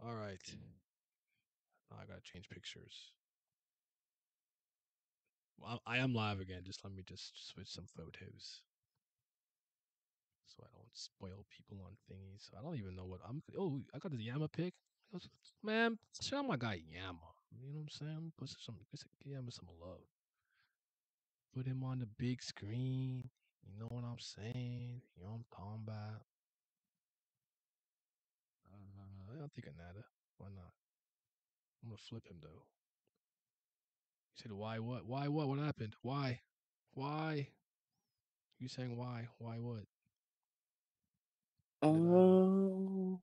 All right. Now I gotta change pictures. Well, I am live again. Just let me just switch some photos so I don't spoil people on thingies. I don't even know what I'm. Oh, I got this Yama pic. Man, shout out my guy Yama. You know what I'm saying? Give Yama some love. Put him on the big screen. You know what I'm saying? You know what I'm talking about? I'll take a nada. Why not? I'm gonna flip him though. You said why what? Why what? What happened? Why? Why? You saying why? Why what? What did I do? Oh,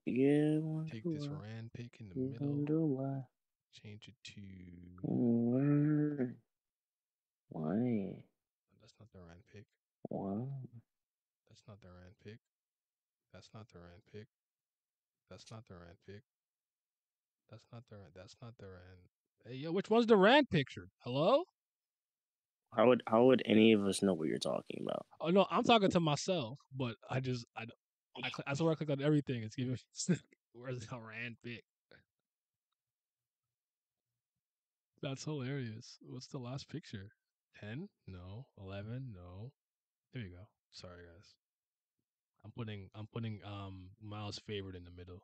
yeah, wonder Take this why. Rand pick in the You middle. wonder why. Change it to. Why? Why? That's not the Rand pick. Why? That's not the Rand pick. That's not the Rand pick. That's not the Rand pick. That's not the Rand. That's not the Rand. Hey yo, which one's the Rand picture? Hello? How would any of us know what you're talking about? Oh no, I'm talking to myself, but I swear I click on everything. It's giving me where's the Rand pick? That's hilarious. What's the last picture? 10? No. 11? No. There you go. Sorry guys. I'm putting Miles' favorite in the middle.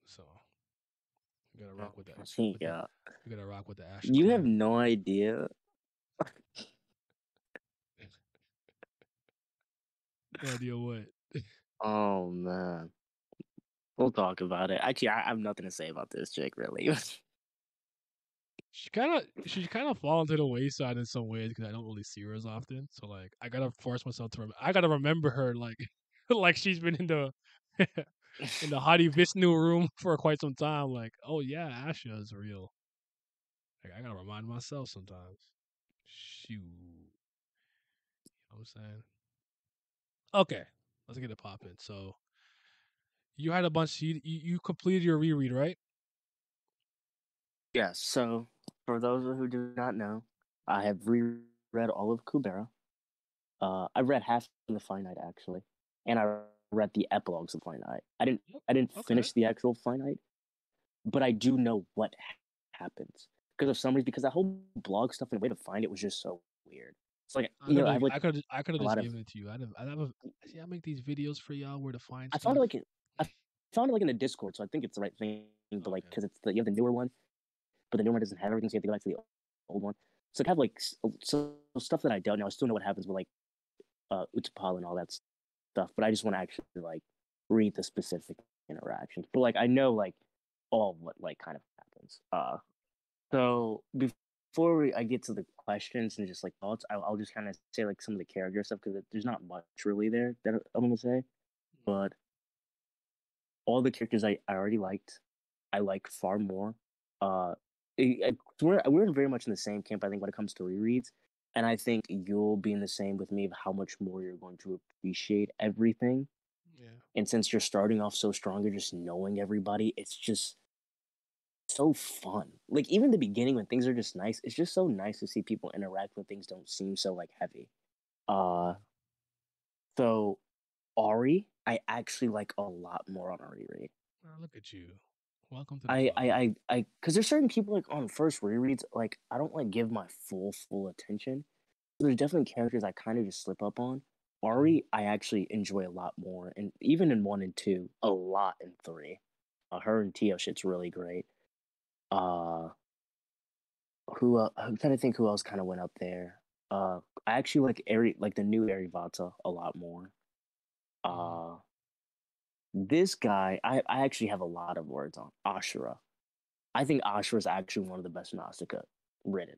So we gotta rock with that. With the Yeah. we gotta rock with the Ash You have clan. no idea. No idea what. Oh man. We'll talk about it. Actually, I have nothing to say about this chick, really. She kind of fallen to the wayside in some ways because I don't really see her as often. So like I gotta force myself to I gotta remember her like like she's been in the in the Hadi Vishnu room for quite some time. Like, oh yeah, Asha is real. Like, I gotta remind myself sometimes. Shoot. You know what I'm saying? Okay. Let's get it popping. So you had a bunch you completed your reread, right? Yeah, so for those who do not know, I have reread all of Kubera. I read half of the Finite actually, and I read the epilogues of Finite. I didn't Yep. I didn't Okay. finish the actual Finite, but I do know what happens because of some reason because that whole blog stuff and the way to find it was just so weird. It's like I have like I could have a just lot of given it to you. I'd have a see I make these videos for y'all where to find I found it stuff. like I found it like in the Discord, so I think it's the right thing. But like Okay. because you have the newer one, but the new one doesn't have everything, so you have to go back to the old one. So I have like so stuff that I don't know. I still know what happens with like Utapau and all that stuff, but I just want to actually like read the specific interactions. But like I know like all what like kind of happens. So before I get to the questions and just like thoughts, I'll just kind of say like some of the character stuff because there's not much really there that I'm gonna say, Mhm. but all the characters I already liked. I like far more. Uh, we're very much in the same camp. I think when it comes to rereads, and I think you'll be in the same with me of how much more you're going to appreciate everything. Yeah. And since you're starting off so strong, you're just knowing everybody. It's just so fun. Like even the beginning when things are just nice, it's just so nice to see people interact when things don't seem so like heavy. Uh, Yeah. so Ari, I actually like a lot more on Ari read. Oh, look at you. Welcome to the I, club. I, because there's certain people like on first rereads, like I don't like give my full attention. There's definitely characters I kind of just slip up on. Mhm. Ari, I actually enjoy a lot more, and even in one and two, a lot in three. Her and Tio shit's really great. Uh, I'm trying to think who else kind of went up there. I actually like like the new Arivata a lot more. Mhm. Uh, this guy, I actually have a lot of words on Ashura. I think Ashura is actually one of the best Nausicaa written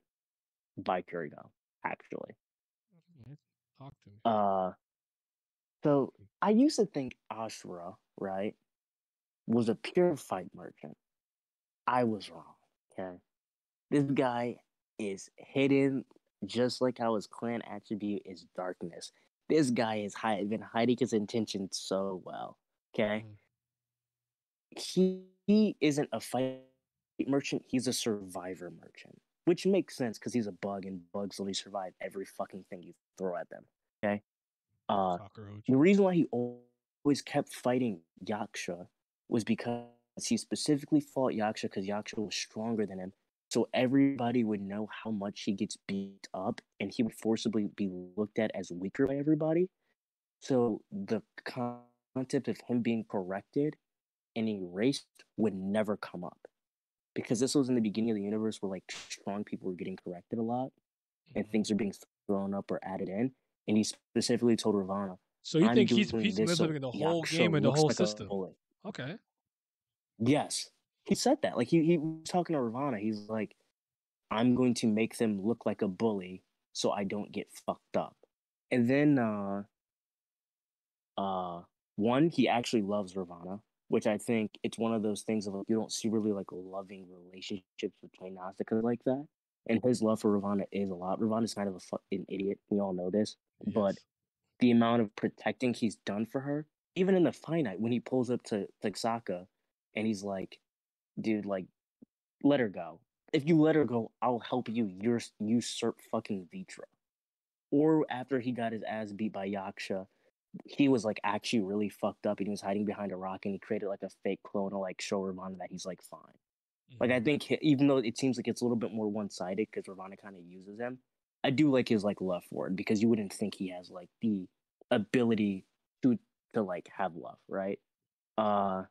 by Kurigo, actually. Okay. Talk to me. Uh, Talk so to me. I used to think Ashura, right, was a pure fight merchant. I was wrong. Okay, this guy is hidden, just like how his clan attribute is darkness. This guy has been hiding his intentions so well. Okay, Mhm. he isn't a fight merchant. He's a survivor merchant, which makes sense because he's a bug, and bugs only survive every fucking thing you throw at them. Okay, uh, Cockroach. the reason why he always kept fighting Yaksha was because he specifically fought Yaksha because Yaksha was stronger than him. So everybody would know how much he gets beat up, and he would forcibly be looked at as weaker by everybody. So the concept of him being corrected and erased would never come up because this was in the beginning of the universe where like strong people were getting corrected a lot and Mhm. things are being thrown up or added in. And he specifically told Ravana, So you I'm think doing he's this so manipulating the whole Yaksha game and the looks whole like a system? bully. Okay. Yes. He said that. Like he was talking to Ravana. He's like, I'm going to make them look like a bully so I don't get fucked up. And then uh one, he actually loves Ravana, which I think it's one of those things of like you don't see really like loving relationships between Nausicaa like that. And his love for Ravana is a lot. Ravana's kind of a fucking idiot. We all know this. But Yes. the amount of protecting he's done for her, even in the finite, when he pulls up to Saka and he's like, dude, like, let her go. If you let her go, I'll help you usurp fucking Vitra. Or after he got his ass beat by Yaksha, he was like actually really fucked up and he was hiding behind a rock and he created like a fake clone to like show Ravana that he's like fine. Like I Mhm. think even though it seems like it's a little bit more one sided because Ravana kind of uses him, I do like his like love for it because you wouldn't think he has like the ability to like have love, right? Uh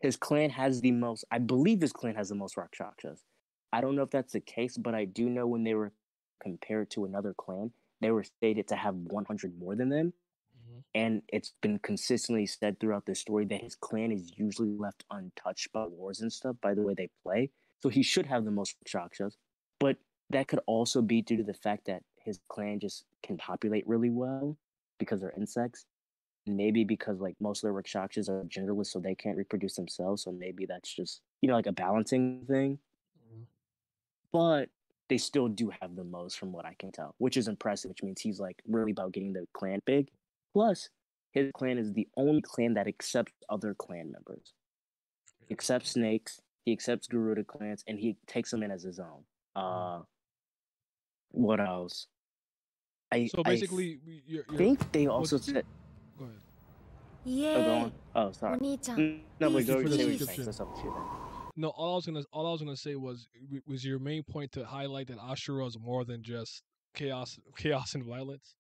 his clan has the most. I believe his clan has the most Rakshasas. I don't know if that's the case, but I do know when they were compared to another clan, they were stated to have 100 more than them. Mhm. And it's been consistently said throughout the story that his clan is usually left untouched by wars and stuff by the way they play. So he should have the most Rakshasas. But that could also be due to the fact that his clan just can populate really well because they're insects. Maybe because like most of the Rakshasas are genderless, so they can't reproduce themselves. So maybe that's just like a balancing thing. Mhm. But they still do have the most, from what I can tell, which is impressive. Which means he's like really about getting the clan big. Plus, his clan is the only clan that accepts other clan members. He accepts snakes. He accepts Garuda clans, and he takes them in as his own. Mhm. Uh, what else? So I basically, you're think they also was said. go ahead. Oh, go イエー on. イ Oh, sorry. お兄ちゃん No, ピー but Thank youス go for the say whatピー you're saying. ス Say subscription. something, then. No, all I was gonna say was your main point to highlight that Ashura is more than just chaos and violence.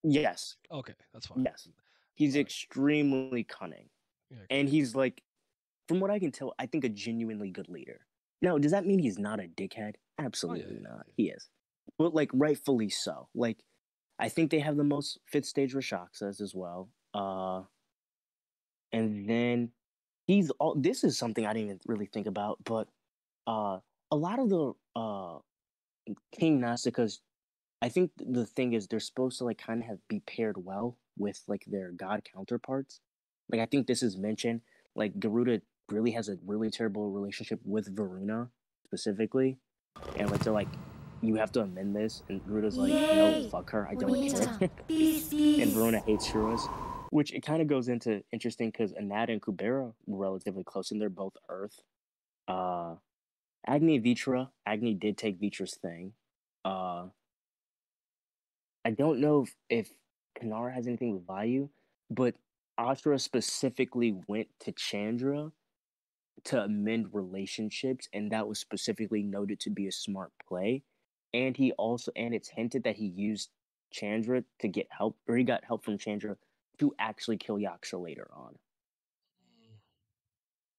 Yes, Okay, that's fine. yes. He's All right. extremely cunning. Yeah. And he's like, from what I can tell, I think a genuinely good leader. Now, does that mean he's not a dickhead? Oh yeah, Absolutely yeah, not. yeah. He is. But like rightfully so. Like I think they have the most fifth stage Rakshasas as well. And then he's all this is something I didn't even really think about, but uh a lot of the King Nausicaa's I think the thing is they're supposed to like kind of have be paired well with like their god counterparts. Like I think this is mentioned. Like Garuda really has a really terrible relationship with Varuna specifically, and like they're like, you have to amend this, and Garuda's イ like, エ no, ーイ fuck her, I お don't 兄ち care. ゃんピースピ And ー Varuna ス hates heroes, which it kind of goes into interesting because Anat and Kubera were relatively close, and they're both Earth. Uh, Agni Vitra, Agni did take Vitra's thing. Uh, I don't know if Kanara has anything with Vayu, but Ashura specifically went to Chandra to amend relationships, and that was specifically noted to be a smart play. And he also, and it's hinted that he used Chandra to get help, or he got help from Chandra to actually kill Yaksha later on.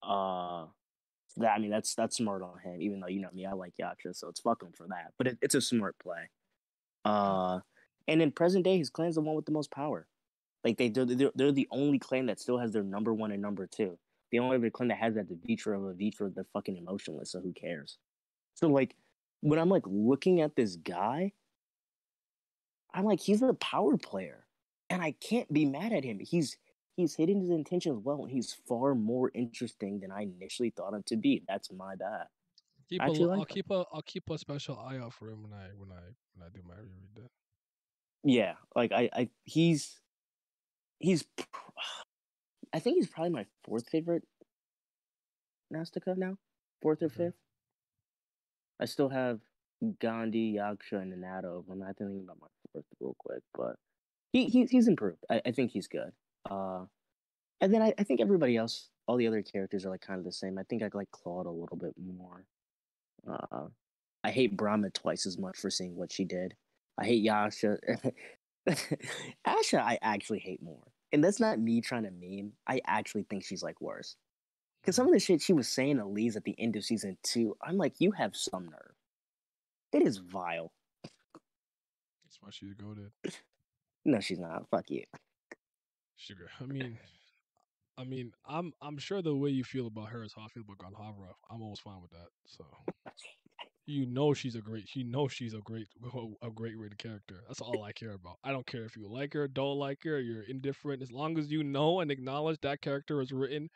Uh, that I mean, that's smart on him. Even though you know me, I like Yaksha, so it's fuck him for that. But it's a smart play. Uh, and in present day, his clan's the one with the most power. Like they're the only clan that still has their number one and number two. The only other clan that has that the Vitra of a Vitra, they're fucking emotionless, so who cares? So like when I'm like looking at this guy, I'm like, he's a power player. And I can't be mad at him. He's hitting his intentions well, and he's far more interesting than I initially thought him to be. That's my bad. I actually like him. I'll keep a special eye out for him when I do my reread that. Yeah, like I he's I think he's probably my fourth favorite Nastica now, fourth or Okay. fifth. I still have Gandhi, Yaksha, and Nanato. I'm not thinking about my fourth real quick, but he's improved. I think he's good. And then I think everybody else, all the other characters are like kind of the same. I think I like Claude a little bit more. Uh, I hate Brahma twice as much for seeing what she did. I hate Yasha. Asha, I actually hate more. And that's not me trying to meme. I actually think she's like worse. Because some Mhm. of the shit she was saying to Lee's at the end of season two, I'm like, you have some nerve. It is vile. That's why she's goaded. No, she's not. Fuck you. Sugar. I'm sure the way you feel about her is how I feel about Ganhavra. I'm always fine with that. So she's a great a great rated character. That's all I care about. I don't care if you like her, don't like her, you're indifferent. As long as you know and acknowledge that character is written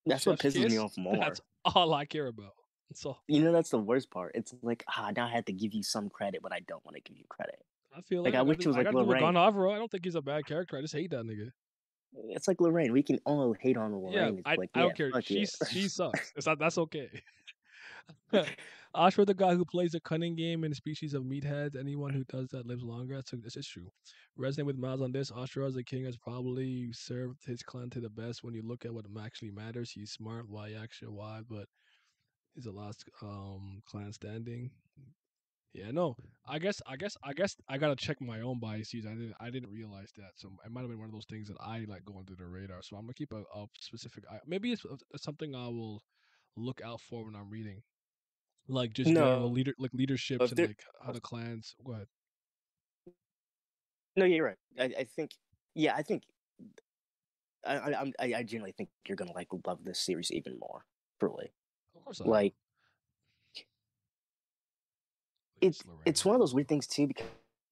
That's what chef's pisses me kiss, off that's more. all I care about. So That's the worst part. It's like, now I have to give you some credit, but I don't want to give you credit. I feel Like, like I wish it was I like got to do with Lorraine. Ganhavra. I don't think he's a bad character. I just hate that nigga. It's like Lorraine. We can all hate on Yeah, Lorraine. It's like, I yeah, don't care. fuck you. She sucks. It's not that's okay. Ashra, the guy who plays a cunning game in a species of meatheads. Anyone who does that lives longer. This is true. Resonate with Miles on this. Ashra as a king has probably served his clan to the best when you look at what actually matters. He's smart, why actually why, but he's the last clan standing. Yeah, no. I guess I gotta check my own biases. I didn't realize that. So it might have been one of those things that I like go under the radar. So I'm gonna keep a specific eye. Maybe it's something I will look out for when I'm reading. Like just general No, leaderships if and there, like how the clans. Go ahead. no, you're right. I think, yeah, I think I genuinely think you're gonna like love this series even more. Truly, Of course I am. like It's it's Lorraine. one of those weird things too because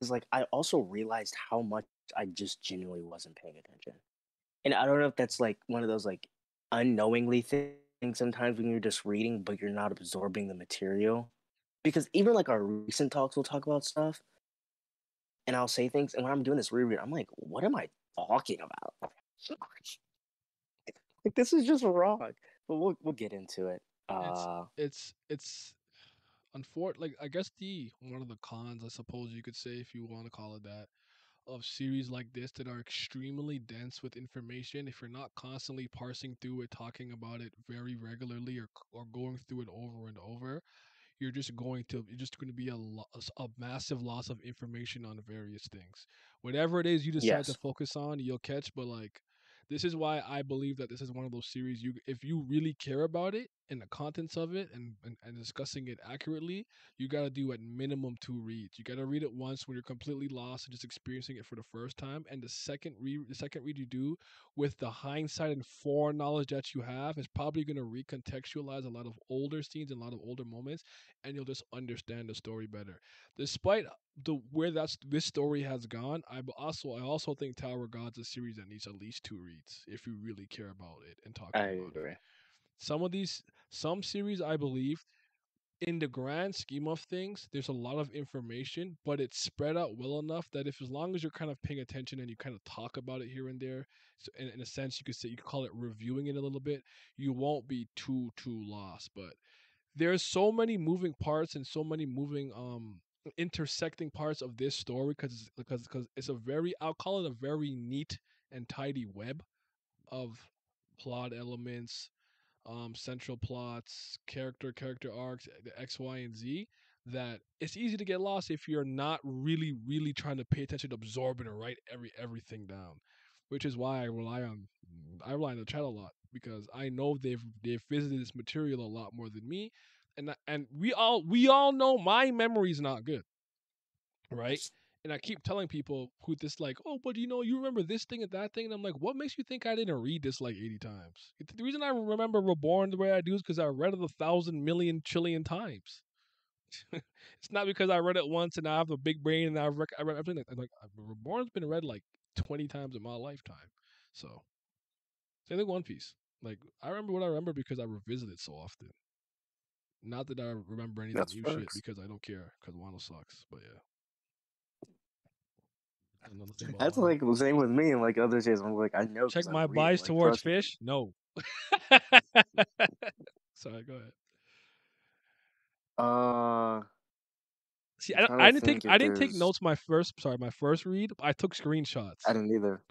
like I also realized how much I just genuinely wasn't paying attention, and I don't know if that's like one of those like unknowingly things sometimes when you're just reading but you're not absorbing the material. Because even like our recent talks, we'll talk about stuff, and I'll say things, and when I'm doing this reread, I'm like, what am I talking about? Like this is just wrong. But we'll get into it. It's it's like I guess the one of the cons I suppose you could say if you want to call it that of series like this that are extremely dense with information if you're not constantly parsing through it talking about it very regularly or going through it over and over you're just going to be a massive loss of information on various things. Whatever it is you decide to Yes, focus on, you'll catch. But like, this is why I believe that this is one of those series. You, if you really care about it and the contents of it and discussing it accurately, you got to do at minimum 2 reads. You got to read it once when you're completely lost and just experiencing it for the first time, and the second read you do with the hindsight and foreknowledge that you have is probably going to recontextualize a lot of older scenes and a lot of older moments and you'll just understand the story better. Despite the where this story has gone, I also think Tower of God's a series that needs at least 2 reads if you really care about it and I talking about it. agree. Some of these some series I believe in the grand scheme of things, there's a lot of information, but it's spread out well enough that if as long as you're kind of paying attention and you kind of talk about it here and there, so in a sense you could call it reviewing it a little bit, you won't be too lost. But there's so many moving parts and so many moving intersecting parts of this story because it's a very I'll call it a very neat and tidy web of plot elements, central plots, character arcs, the X, Y, and Z. That it's easy to get lost if you're not really trying to pay attention to absorb it and write everything down, which is why I rely on the chat a lot because I know they've visited this material a lot more than me, and we all know my memory's not good, right? And I keep telling people who this like, oh, but you remember this thing and that thing, and I'm like, what makes you think I didn't read this like 80 times? The reason I remember Reborn the way I do is because I read it 1,000,000,000,000,000 times. It's not because I read it once and I have a big brain and I read everything. Like Reborn's been read like 20 times in my lifetime. So same thing One Piece. Like I remember what I remember because I revisit it so often. Not that I remember any of the That's new shit facts. because I don't care because Wano sucks. But yeah, another thing about That's Wano. like the same with me and like other shit. I'm like, I know Check because I'm my reading. bias Like, towards trust me. fish. No. Sorry, go ahead. Uh, See, trying to think I if didn't take there's. notes my first read. I took I screenshots. didn't either.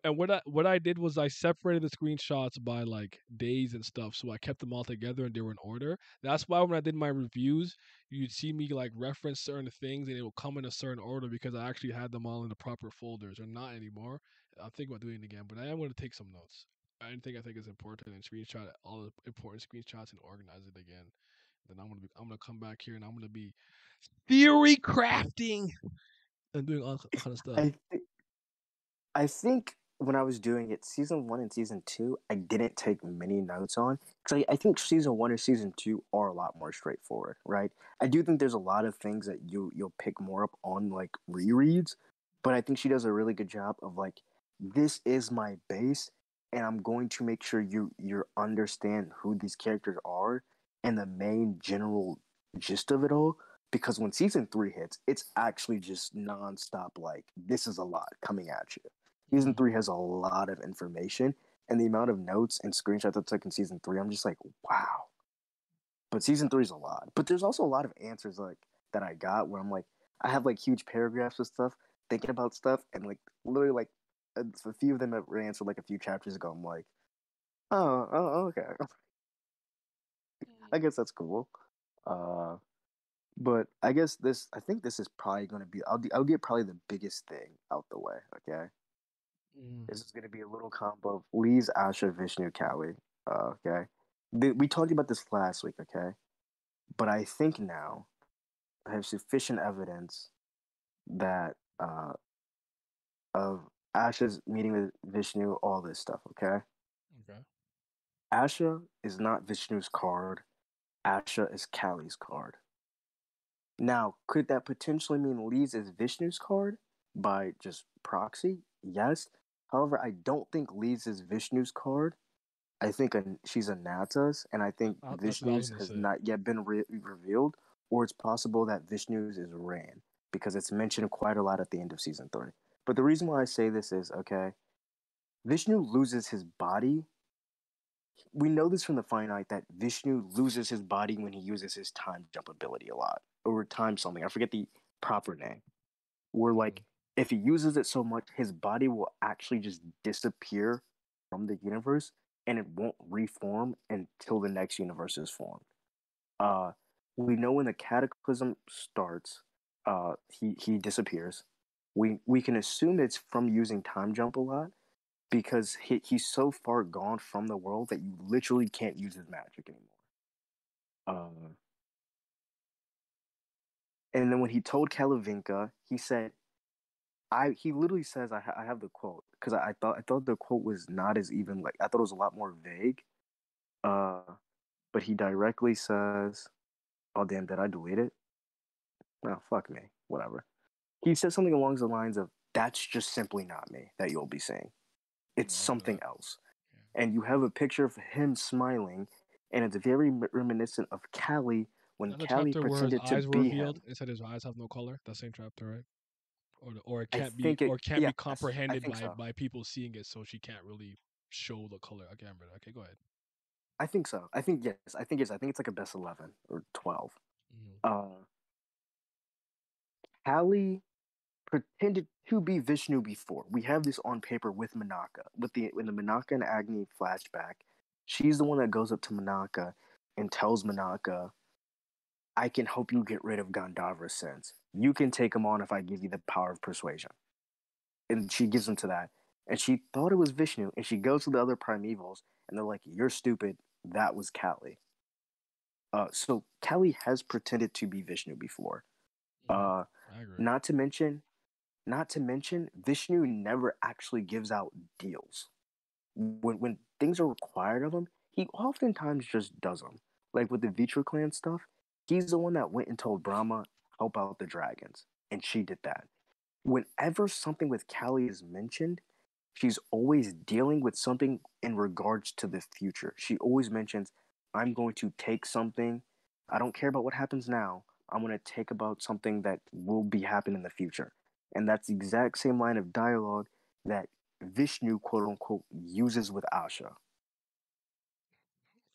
and what I did was I separated the screenshots by like days and stuff, so I kept them all together and they were in order. That's why when I did my reviews, you'd see me like reference certain things and it will come in a certain order because I actually had them all in the proper folders, or not anymore. I'm thinking about doing it again, but I am going to take some notes. I think is important and screenshot all the important screenshots and organize it again. Then I'm gonna come back here and I'm gonna be theory crafting and doing all kind of stuff. I I think when I was doing it, season one and season two, I didn't take many notes on because I think season one and season two are a lot more straightforward, right? I do think there's a lot of things that you'll pick more up on like rereads, but I think she does a really good job of like this is my base, and I'm going to make sure you understand who these characters are and the main general gist of it all. Because when season three hits, it's actually just nonstop. Like this is a lot coming at you. Season Mm-hmm. three has a lot of information, and the amount of notes and screenshots I took in season three, I'm just like, wow. But season three is a lot. But there's also a lot of answers like that I got where I'm like, I have like huge paragraphs of stuff, thinking about stuff, and like literally like a few of them that were answered like a few chapters ago. I'm like, oh, okay. I guess that's cool. Uh, but I think this is probably going to be. I'll get probably the biggest thing out the way. Okay. Mm-hmm. This is going to be a little combo of Lee's, Asha, Vishnu, Kali. Okay. We talked about this last week, okay? But I think now I have sufficient evidence that of Asha's meeting with Vishnu, all this stuff, okay? Okay. Asha is not Vishnu's card. Asha is Kali's card. Now, could that potentially mean Lee's is Vishnu's card by just proxy? Yes. However, I don't think Lee's is Vishnu's card. I think she's a Nata's, and I think That's what I was Vishnu's gonna has say. not yet been revealed, or it's possible that Vishnu's is Ran because it's mentioned quite a lot at the end of season three. But the reason why I say this is okay, Vishnu loses his body. We know this from the finite that Vishnu loses his body when he uses his time jump ability a lot, or time something. I forget the proper name. Where Mm-hmm. like if he uses it so much, his body will actually just disappear from the universe, and it won't reform until the next universe is formed. Uh, we know when the cataclysm starts, he disappears. We can assume it's from using time jump a lot because he's so far gone from the world that you literally can't use his magic anymore. Uh, and then when he told Kalavinka, he said, "I." He literally says, I have the quote because I thought the quote was not as even like I thought it was a lot more vague. Uh, but he directly says, "Oh damn, did I delete it? No, fuck me, whatever." He says something along the lines of, "That's just simply not me that you'll be seeing. It's Oh, I remember something that. else." Yeah. And you have a picture of him smiling, and it's very reminiscent of Callie when That's the Callie chapter where his pretended to eyes were be revealed. him. It said his eyes have no color. That same chapter, right? Or it I can't be think it. I comprehended think so. by people seeing it, so she can't really show the color. I can't remember that. Okay, go ahead. I think so. I think yes. I think yes. I think it's like a best 11 or 12. Mm-hmm. Uh, Callie pretended to be Vishnu before. We have this on paper with Manaka. With the in the Manaka and Agni flashback, she's the one that goes up to Manaka and tells Manaka, "I can help you get rid of Gandharva's sins. You can take him on if I give you the power of persuasion." And she gives him to that. And she thought it was Vishnu, and she goes to the other primevals, and they're like, "You're stupid. That was Kali." So Kali has pretended to be Vishnu before. Mm-hmm. Uh, I agree. not to mention, Vishnu never actually gives out deals. When things are required of him, he oftentimes just does them. Like with the Vitra clan stuff, he's the one that went and told Brahma help out the dragons, and she did that. Whenever something with Callie is mentioned, she's always dealing with something in regards to the future. She always mentions, "I'm going to take something. I don't care about what happens now. I'm going to take about something that will be happening in the future." And that's the exact same line of dialogue that Vishnu, quote unquote, uses with Asha.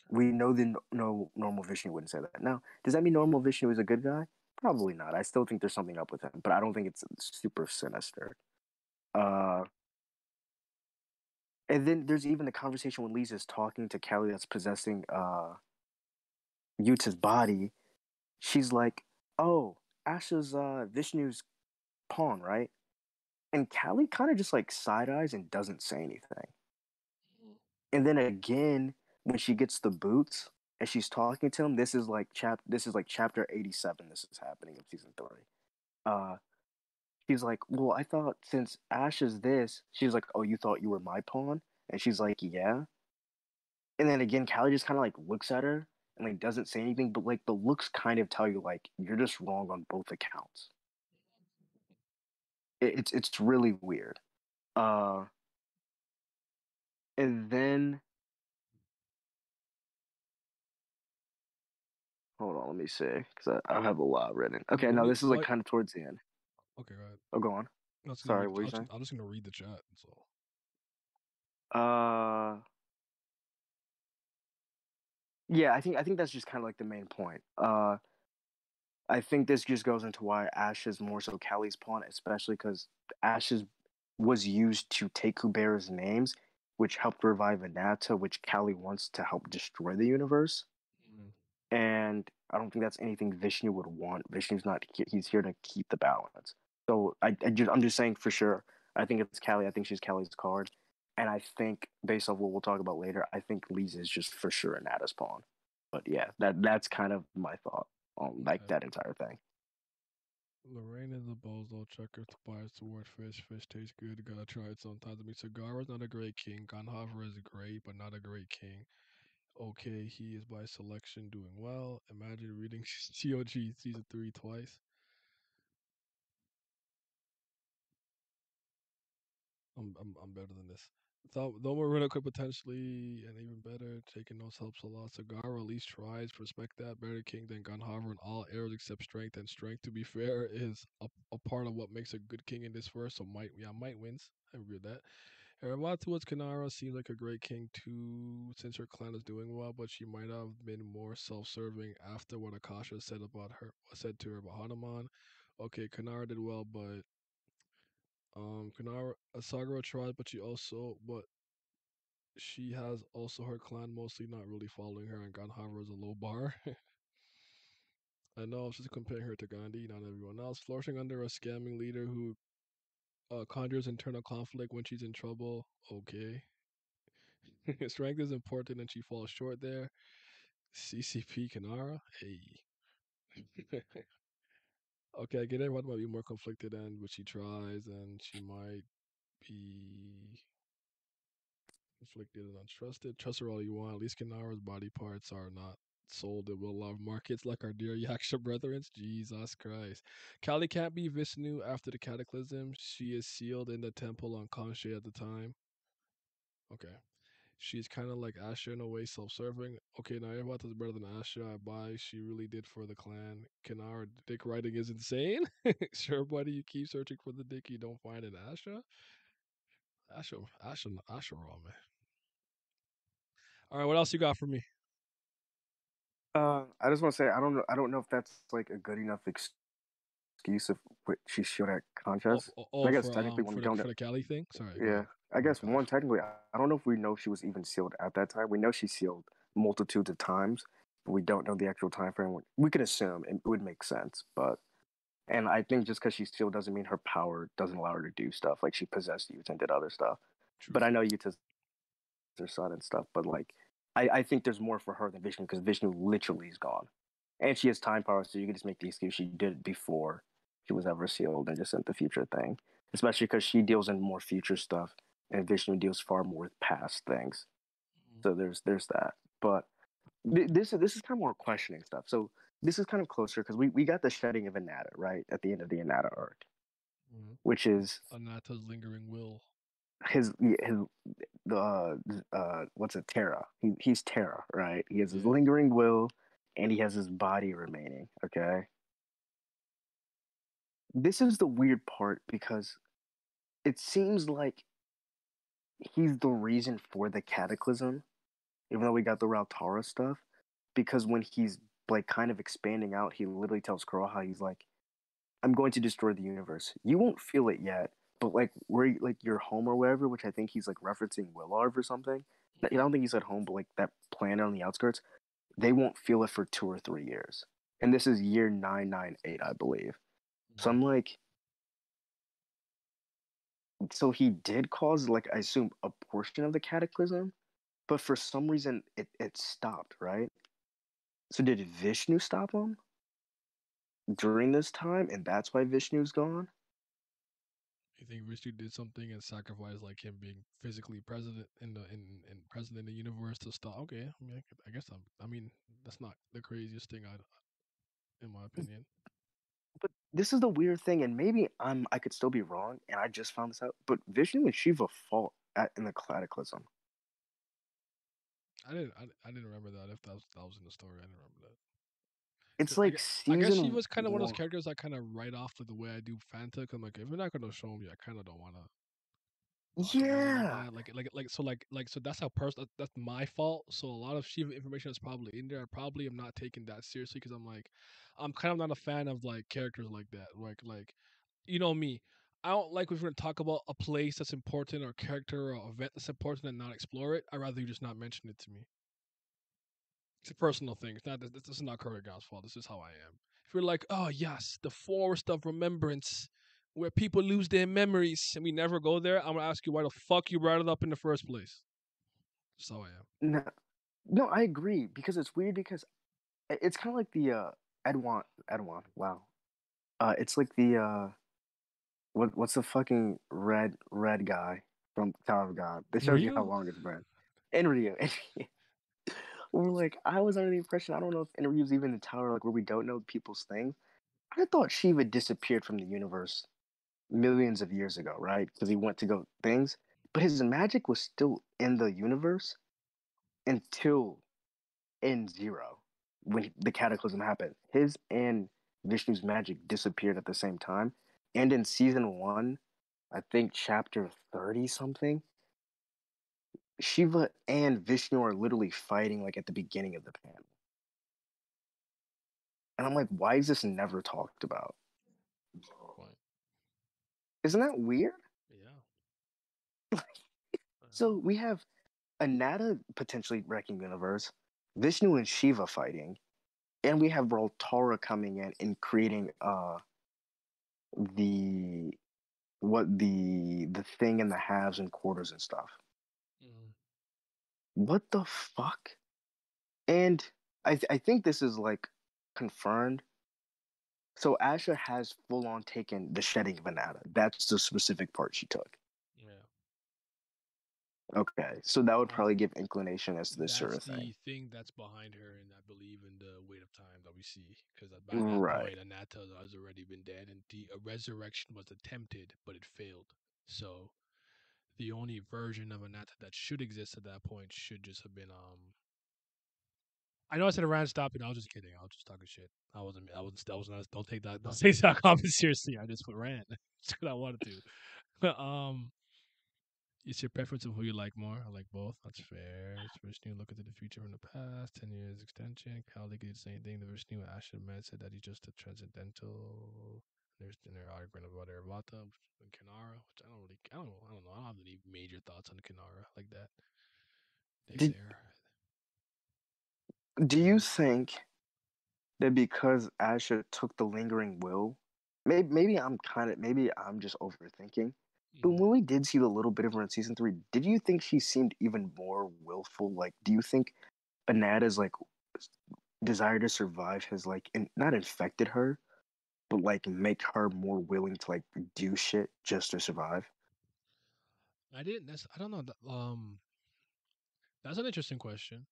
We know that no normal Vishnu wouldn't say that. Now, does that mean normal Vishnu is a good guy? Probably not. I still think there's something up with him, but I don't think it's super sinister. Uh, And then there's even the conversation when Lisa's talking to Callie that's possessing Yuta's body. She's like, "Oh, Asha's Vishnu's pawn, right?" And Callie kind of just like side eyes and doesn't say anything. And then again, when she gets the boots and she's talking to him, this is like chapter 87. This is happening in season 3. Uh, she's like, "Well, I thought since Ash is this," she's like, "Oh, you thought you were my pawn?" And she's like, "Yeah." And then again, Callie just kind of like looks at her and like doesn't say anything, but like the looks kind of tell you like you're just wrong on both accounts. It's really weird. Uh, and then hold on, let me see because I have a lot written. Okay, What no, we this is like what? kind of towards the end. Okay, go ahead. Oh, go on. I was gonna Sorry, read. what were you saying? I'm just gonna read the chat. So Uh, yeah, I think that's just kind of like the main point. I think this just goes into why Ash is more so Callie's pawn, especially because Ash's was used to take Kubera's names, which helped revive Anata, which Callie wants to help destroy the universe. mm, And I don't think that's anything Vishnu would want. Vishnu's not, he's here to keep the balance. So I'm just saying for sure. I think it's Callie. I think she's Callie's card. And I think, based on what we'll talk about later, I think Lisa is just for sure Anata's pawn. But yeah, that's kind of my thought on like okay. that entire thing. Lorraine is a bozo. Checker bias toward fish. Fish tastes good. Gotta try it sometimes. I mean, Sagara's not a great king. Ganhover is great, but not a great king. Okay, he is by selection doing well. Imagine reading TOG season 3 twice. I'm better than this. Though Marina could potentially and even better. Taking notes helps a lot. Sagara at least tries. Respect that. Better king than Gunhover in all areas except strength. And strength, to be fair, is a part of what makes a good king in this verse. So might wins. I agree with that. Herabatu towards Kanara seems like a great king too, since her clan is doing well, but she might have been more self-serving after what Akasha said to her about Hanuman. Okay, Kanara did well, but Kanara Asagura tried, but she has also her clan mostly not really following her, and Ganhava is a low bar. I know I was just comparing her to Gandhi, not everyone else. Flourishing under a scamming leader who conjures internal conflict when she's in trouble. Okay. Strength is important and she falls short there. CCP Kanara? Hey. Okay, I get everyone might be more conflicted and but she tries and she might be conflicted and untrusted. Trust her all you want. At least Kanara's body parts are not sold at will love markets like our dear Yaksha brethren. Jesus Christ. Kali can't be Vishnu after the cataclysm. She is sealed in the temple on Kanshe at the time. Okay. She's kind of like Asha in a way, self-serving. Okay, now Erebata is better than Asha. I buy. She really did for the clan. Kanara dick writing is insane. Sure, buddy, you keep searching for the dick you don't find in Asha. Asha, raw man. All right, what else you got for me? I just want to say I don't know if that's like a good enough excuse of what she showed at contest. And I guess technically when we don't, For the Cali thing. Sorry, go yeah, ahead. I Let me guess one finish. technically I don't know if we know if she was even sealed at that time. We know she sealed multitudes of times, but we don't know the actual time frame. We could assume it would make sense, but and I think just because she's sealed doesn't mean her power doesn't allow her to do stuff like she possessed Yuta and did other stuff. But True. I know Yuta's her son and stuff. But like, I think there's more for her than Vishnu because Vishnu literally is gone, and she has time power, so you can just make the excuse she did it before she was ever sealed and just sent the future thing. Especially because she deals in more future stuff, and Vishnu deals far more with past things. Mm-hmm. So there's that. But this is kind of more questioning stuff. So this is kind of closer because we got the shedding of Anata right at the end of the Anata arc, Mm-hmm. which is Anata's lingering will. his what's it, Terra. He's Terra, right? He has his Yeah. lingering will and he has his body remaining, okay? This is the weird part because it seems like he's the reason for the cataclysm, even though we got the Rautara stuff. Because when he's like kind of expanding out, he literally tells Kuroha, he's like, I'm going to destroy the universe. You won't feel it yet, but like where like your home or wherever, which I think he's like referencing Willarv or something. I don't think he said home, but like that planet on the outskirts, they won't feel it for 2 or 3 years. And this is year 998, I believe. So I'm Mhm. like, so he did cause like I assume a portion of the cataclysm, but for some reason it stopped, right? So did Vishnu stop him during this time, and that's why Vishnu's gone? You think Richie did something and sacrificed like him being physically president in president in the universe to stop? Okay, I mean, I guess I mean, that's not the craziest thing I, in my opinion. But this is the weird thing, and maybe I could still be wrong, and I just found this out. But Vishnu and Shiva fought in the cataclysm. I didn't remember that. If that was in the story, I didn't remember that. It's 'Cause like I guess season Shiva's kind of one of those one. characters I kind of write off to the way I do Fanta. Cause I'm like, if you're not gonna show me, I kind of don't want to talk about it like Yeah. that. So that's how personal. That's my fault. So a lot of Shiva information is probably in there. I probably am not taking that seriously because I'm like, I'm kind of not a fan of like characters like that. Like you know me. I don't like if we're gonna talk about a place that's important or a character or event that's important and not explore it. I'd rather you just not mention it to me. It's a personal thing. It's not. This is not Kurgan's fault. This is how I am. If you're like, oh yes, the forest of remembrance, where people lose their memories, and we never go there, I'm gonna ask you why the fuck you brought it up in the first place. That's how I am. No, no, I agree because it's weird because it's kind of like the Edwan. Wow. It's like the what's the fucking red guy from Tower of God? This shows you how Ryu? long it's been. Enryu. We're like, I was under the impression I don't know if Enryu's even in the tower, like where we don't know people's things. I thought Shiva disappeared from the universe millions of years ago, right? Because he went to go things, but his magic was still in the universe until N0 when the cataclysm happened. His and Vishnu's magic disappeared at the same time. And in season one, I think chapter 30 something, Shiva and Vishnu are literally fighting like at the beginning of the panel. And I'm like, why is this never talked about? Point. Isn't that weird? Yeah. So we have Anata potentially wrecking universe, Vishnu and Shiva fighting, and we have Roltara coming in and creating the the thing in the halves and quarters and stuff. Mm. What the fuck? And I think this is like confirmed. So Asha has full on taken the shedding of Anata. That's the specific part she took. Yeah. Okay, so that would That's probably give inclination as to this sort that's of thing. the thing that's behind her, and I believe in the weight of time that we see. Because by that Right. point, Anata has already been dead, and the a resurrection was attempted, but it failed. So the only version of Anata that should exist at that point should just have been I know I said a random stop, and I was just kidding. I was just talking shit. I wasn't. I was. That was not. Don't take that. Don't take that comment seriously. I just ran. That's what I wanted to. It's your preference of who you like more. I like both. That's fair. It's Vishnu look into the future from the past. 10 years extension. Kali did the same thing. The Vishnu Asha man said that he's just a transcendental. They're arguing about Aravata and Kanara, which I don't really. I don't know. I don't know. I don't have any major thoughts on Kanara like that. They Did there. do Go you ahead. think that because Asha took the lingering will, maybe maybe I'm just overthinking. But Mm. when we did see the little bit of her in season three, did you think she seemed even more willful? Like, do you think Anata's like desire to survive has like not infected her, but like make her more willing to like do shit just to survive? I didn't. I don't know. That's an interesting question.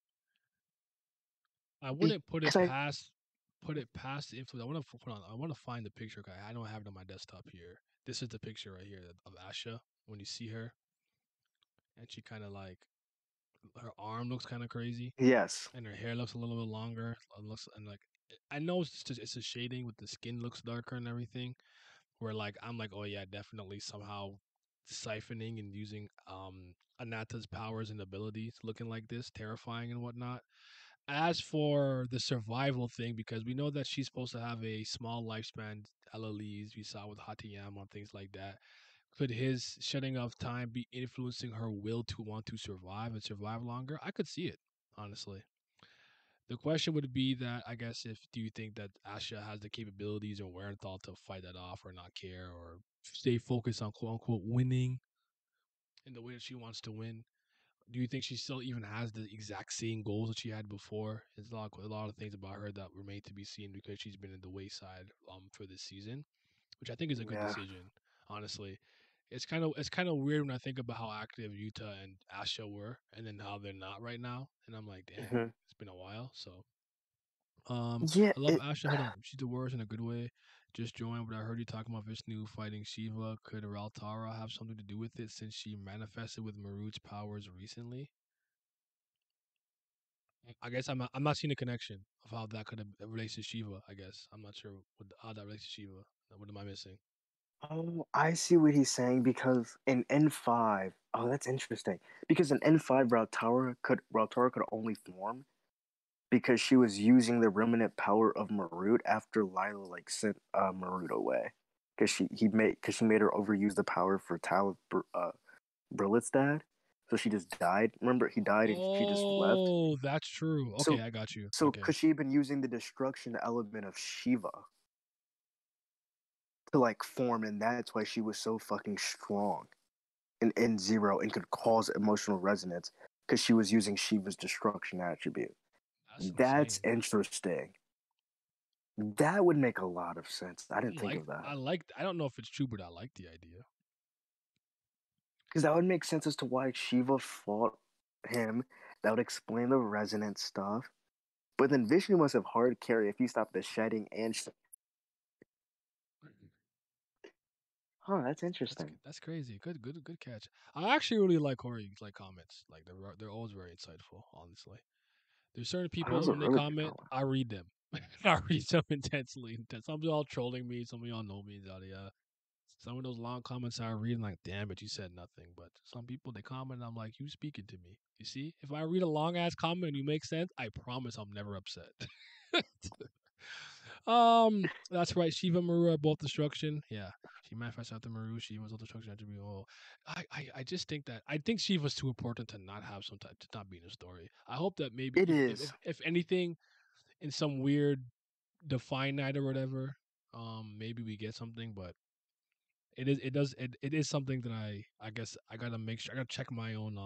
I wouldn't Because I put it past the influence. I want to hold on. I want to find the picture. I don't have it on my desktop here. This is the picture right here of Asha when you see her, and she kind of like her arm looks kind of crazy, yes, and her hair looks a little bit longer. Looks and like I know it's a shading with the skin looks darker and everything. Where like I'm like, oh yeah, definitely somehow siphoning and using Anata's powers and abilities looking like this, terrifying and whatnot. As for the survival thing, because we know that she's supposed to have a small lifespan, LLEs we saw with Hatayama and things like that. Could his shedding of time be influencing her will to want to survive and survive longer? I could see it, honestly. The question would be that, I guess, if do you think that Asha has the capabilities or wherewithal to fight that off or not care or stay focused on quote unquote winning in the way that she wants to win? Do you think she still even has the exact same goals that she had before? There's a lot of things about her that remain to be seen because she's been in the wayside for this season, which I think is a good Yeah. decision. Honestly, it's kind of weird when I think about how active Yuta and Asha were, and then how they're not right now, and I'm like, damn, Hmm. it's been a while. So, Yeah. I love Asha. Hold on, she's the worst in a good way. Just joined, but I heard you talking about Vishnu fighting Shiva. Could Raltara have something to do with it since she manifested with Marut's powers recently? I guess I'm not seeing a connection of how that could have relates to Shiva. I guess I'm not sure how that relates to Shiva. What am I missing? Oh, I see what he's saying because in N5, oh, that's interesting. Because in N5, Rautara could only form because she was using the remnant power of Marut after Lila like sent Marut away. Because she made her overuse the power for Brillet's dad, so she just died. Remember, he died and she just left. Oh, that's true. Okay, So I got you. so Okay, could she have been using the destruction element of Shiva to like form, and that's why she was so fucking strong in N0 and could cause emotional resonance because she was using Shiva's destruction attribute. that's That's insane. interesting. That would make a lot of sense. I I didn't think like of I that. like I don't know if it's true, but I like the idea. Because that would make sense as to why Shiva fought him. That would explain the resonance stuff. But then Vishnu must have hard carry if he stopped the shedding and. Huh, that's interesting. That's crazy. Good catch. I actually really like Corey's like comments. Like they're always very insightful. Honestly, there's certain Oh, that people was a when they really good comment, comment. I read them. I read them intensely. Some of y'all trolling me. Some of y'all know me. Yada yada. Some of those long comments I read, I'm like, damn it, you said nothing. But some people they comment, and I'm like, you speaking to me. You see, if I read a long ass comment and you make sense, I promise I'm never upset. That's right. Shiva Maru are both destruction. Yeah, she manifests after Maru. Shiva was all destruction attribute. Oh, I just think that I think Shiva's too important to not have some type to not be in the story. I hope that maybe It if is. if anything in some weird define night or whatever, maybe we get something, but it is something that I guess I gotta make sure I gotta check my own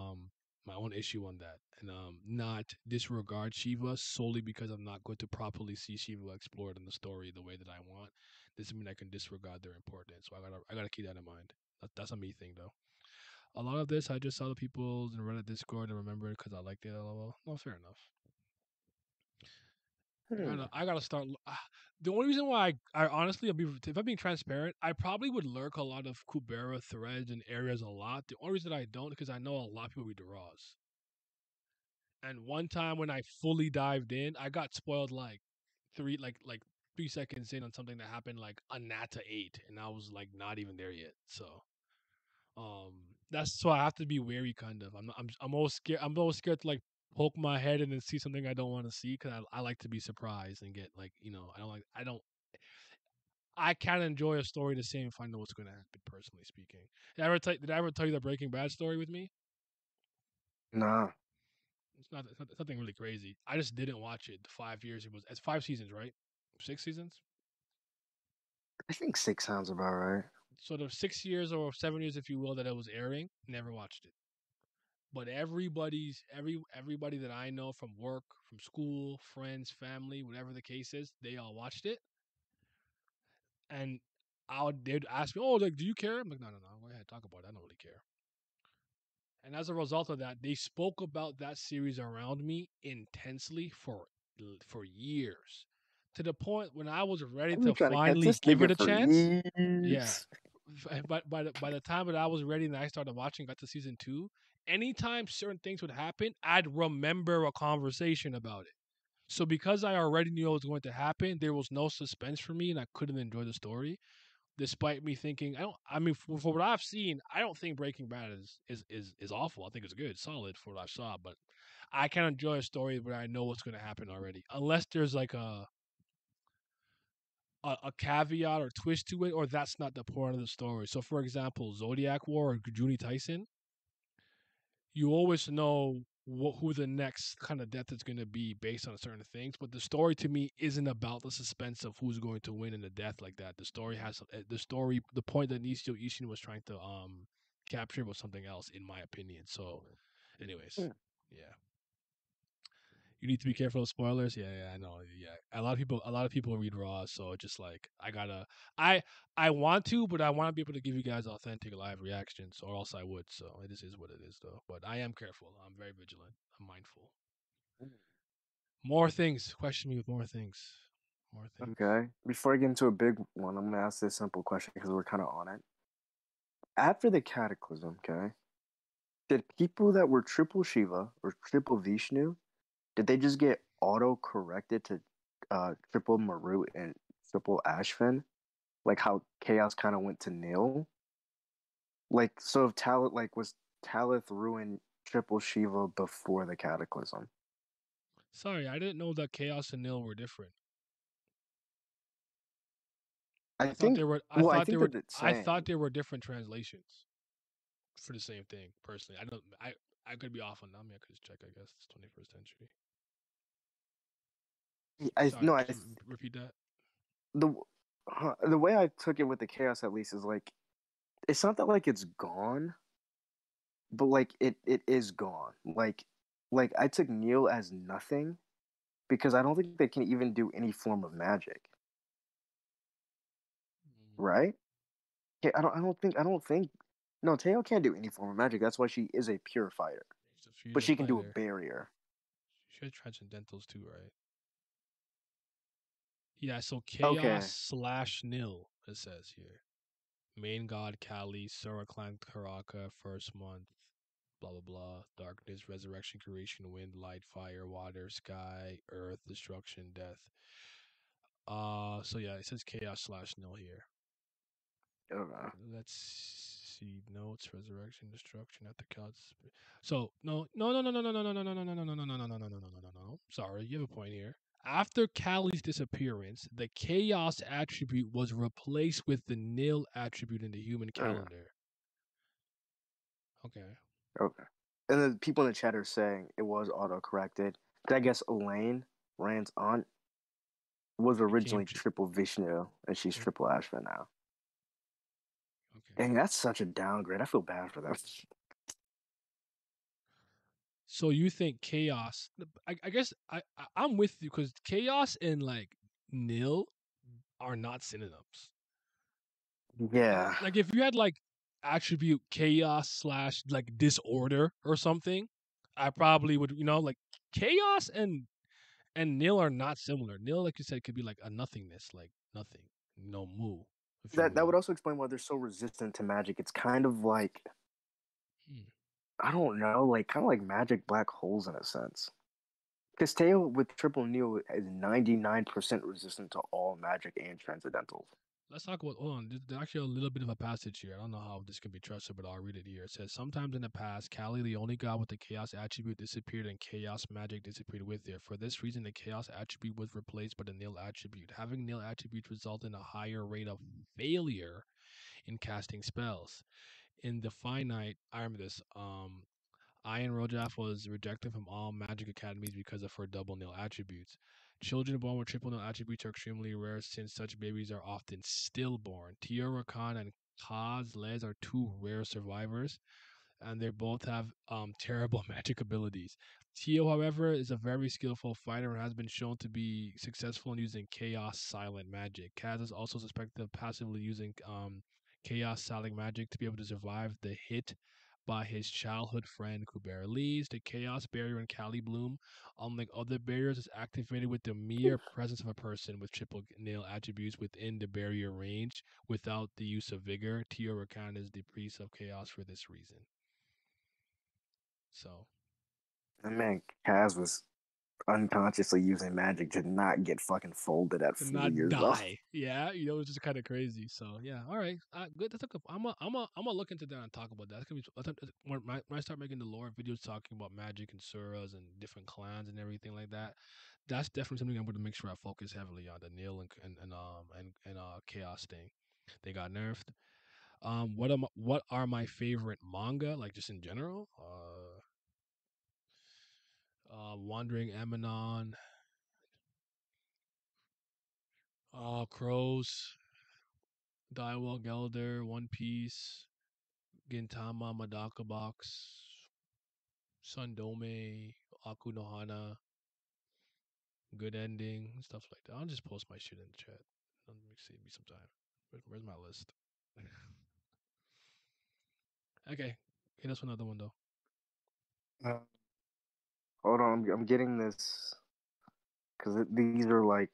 issue on that and not disregard Shiva solely because I'm not going to properly see Shiva explored in the story the way that I want. Doesn't mean I can disregard their importance. So I gotta keep that in mind. That's a me thing though. A lot of this I just saw the people in Reddit Discord and remembered because I liked it. LOL. No, fair enough. Hmm. I gotta start. The only reason why I honestly, if I'm being transparent, I probably would lurk a lot of Kubera threads and areas a lot. The only reason I don't because I know a lot of people read the Raws. And one time when I fully dived in, I got spoiled like 3 seconds in on something that happened like on Nata 8, and I was like not even there yet. So that's so I have to be wary kind of. I'm always scared. I'm always scared to like poke my head and then see something I don't want to see because I like to be surprised and get like I can't enjoy a story the same if I know what's going to happen. Personally speaking, did I ever tell you the Breaking Bad story with me? Nah. It's nothing really crazy. I just didn't watch it. The 5 years it's 5 seasons, right? 6 seasons. I think six sounds about right. So the 6 years or 7 years, if you will, that it was airing, never watched it. But everybody that I know from work, from school, friends, family, whatever the case is, they all watched it, and they'd ask me, "Oh, like, do you care?" I'm like, "No, no, no. Go ahead, talk about it. I don't really care." And as a result of that, they spoke about that series around me intensely for years, to the point when I was ready I've been to trying to catch finally this give it nigga a for chance. Yeah, years. but by the time that I was ready and I started watching, got to season 2, anytime certain things would happen, I'd remember a conversation about it. So because I already knew what was going to happen, there was no suspense for me, and I couldn't enjoy the story. Despite me thinking, I don't. I mean, for what I've seen, I don't think Breaking Bad is awful. I think it's good, solid for what I saw. But I can enjoy a story where I know what's going to happen already, unless there's like a caveat or twist to it, or that's not the point of the story. So, for example, Zodiac War or Juni Tyson, you always know who the next kind of death is going to be based on certain things. But the story to me isn't about the suspense of who's going to win in a death like that. The story has the point that Nishio Ishin was trying to capture was something else, in my opinion. So, anyways, Hmm. yeah. You need to be careful of spoilers. Yeah, yeah, I know. Yeah, a lot of people read Raw, so just like I I want to, but I want to be able to give you guys authentic live reactions, or else I would. So it is what it is, though. But I am careful. I'm very vigilant. I'm mindful. More things. Question me with more things. More things. Okay. Before I get into a big one, I'm gonna ask this simple question because we're kind of on it. After the Cataclysm, okay, did people that were triple Shiva or triple Vishnu, did they just get auto corrected to triple Marut and triple Ashvin? Like how Chaos kind of went to nil? Like, so if Talith, like, was Talith ruined triple Shiva before the Cataclysm? Sorry, I didn't know that Chaos and Nil were different. I think, well, I think they're the I thought same. they were different translations for the same thing. Personally, I don't. I could be off on that. I mean, I could just check. I guess it's 21st century. I Sorry, no, I just repeat that. the the way I took it with the Chaos at least is like it's not that like it's gone, but like it is gone. Like I took Neil as nothing because I don't think they can even do any form of magic, Mm, right? Okay, I don't think no, Teo can't do any form of magic. That's why she is a pure fighter. she's But a she can do a fighter. barrier. She has transcendentals too, right? Yeah. So chaos Okay. slash nil. It says here. Main god Kali, Sura clan Karaka, first month. Blah blah blah. Darkness, resurrection, creation, wind, light, fire, water, sky, earth, destruction, death. So yeah, it says chaos slash nil here. Okay. Let's see notes, resurrection, destruction at the gods. So no. Sorry, you have a point here. After Kali's disappearance, the chaos attribute was replaced with the nil attribute in the human Okay. calendar. Okay. Okay. And then people in the chat are saying it was auto corrected. I guess Elaine, Rand's aunt, was Became originally triple Vishnu and she's triple Ashva now. okay. Dang, that's such a downgrade. I feel bad for them. So you think chaos? I guess I'm with you because chaos and like nil are not synonyms. Yeah. Like if you had like attribute chaos slash like disorder or something, I probably would, like chaos and nil are not similar. Nil, like you said, could be like a nothingness, like nothing, no moo, if you That would will. also explain why they're so resistant to magic. It's kind of like Hmm. I don't know, like kind of like magic black holes in a sense. Because Teo with triple Neo is 99% resistant to all magic and transcendentals. Let's talk about. Hold on, there's actually a little bit of a passage here. I don't know how this can be trusted, but I'll read it here. It says, "Sometimes in the past, Kali, the only god with the chaos attribute, disappeared, and chaos magic disappeared with it. For this reason, the chaos attribute was replaced by the nil attribute. Having nil attributes result in a higher rate of failure in casting spells. In the finite, I remember this. Ayan Rojaf was rejected from all magic academies because of her double nil attributes. Children born with triple nil attributes are extremely rare since such babies are often stillborn. Tiara Khan and Kaz Les are two rare survivors, and they both have terrible magic abilities. Tio, however, is a very skillful fighter and has been shown to be successful in using chaos silent magic. Kaz is also suspected of passively using chaos silent magic to be able to survive the hit by his childhood friend Kubera Lee's. The chaos barrier in Cali Bloom, unlike other barriers, is activated with the mere presence of a person with triple nail attributes within the barrier range without the use of vigor. Tio Rakan is the priest of chaos for this reason. So And man, Kaz was unconsciously using magic to not get fucking folded at to 4 not years old. die. Yeah, it's just kind of crazy. So yeah, all right, good. That's a good. I'm gonna look into that and talk about that. That's gonna be when I start making the lore videos talking about magic and suras and different clans and everything like that. That's definitely something I'm going to make sure I focus heavily on the Nil and chaos thing. They got nerfed. What are my favorite manga like just in general? Wandering Emanon, Crows, Dialogue Elder, One Piece, Gintama, Madaka Box, Sundome, Aku no Hana, Good Ending, stuff like that. I'll just post my shit in the chat. Let me save me some time. Where's my list? Okay, hit us with another one though. Uh, Hold on, I'm getting this because these are like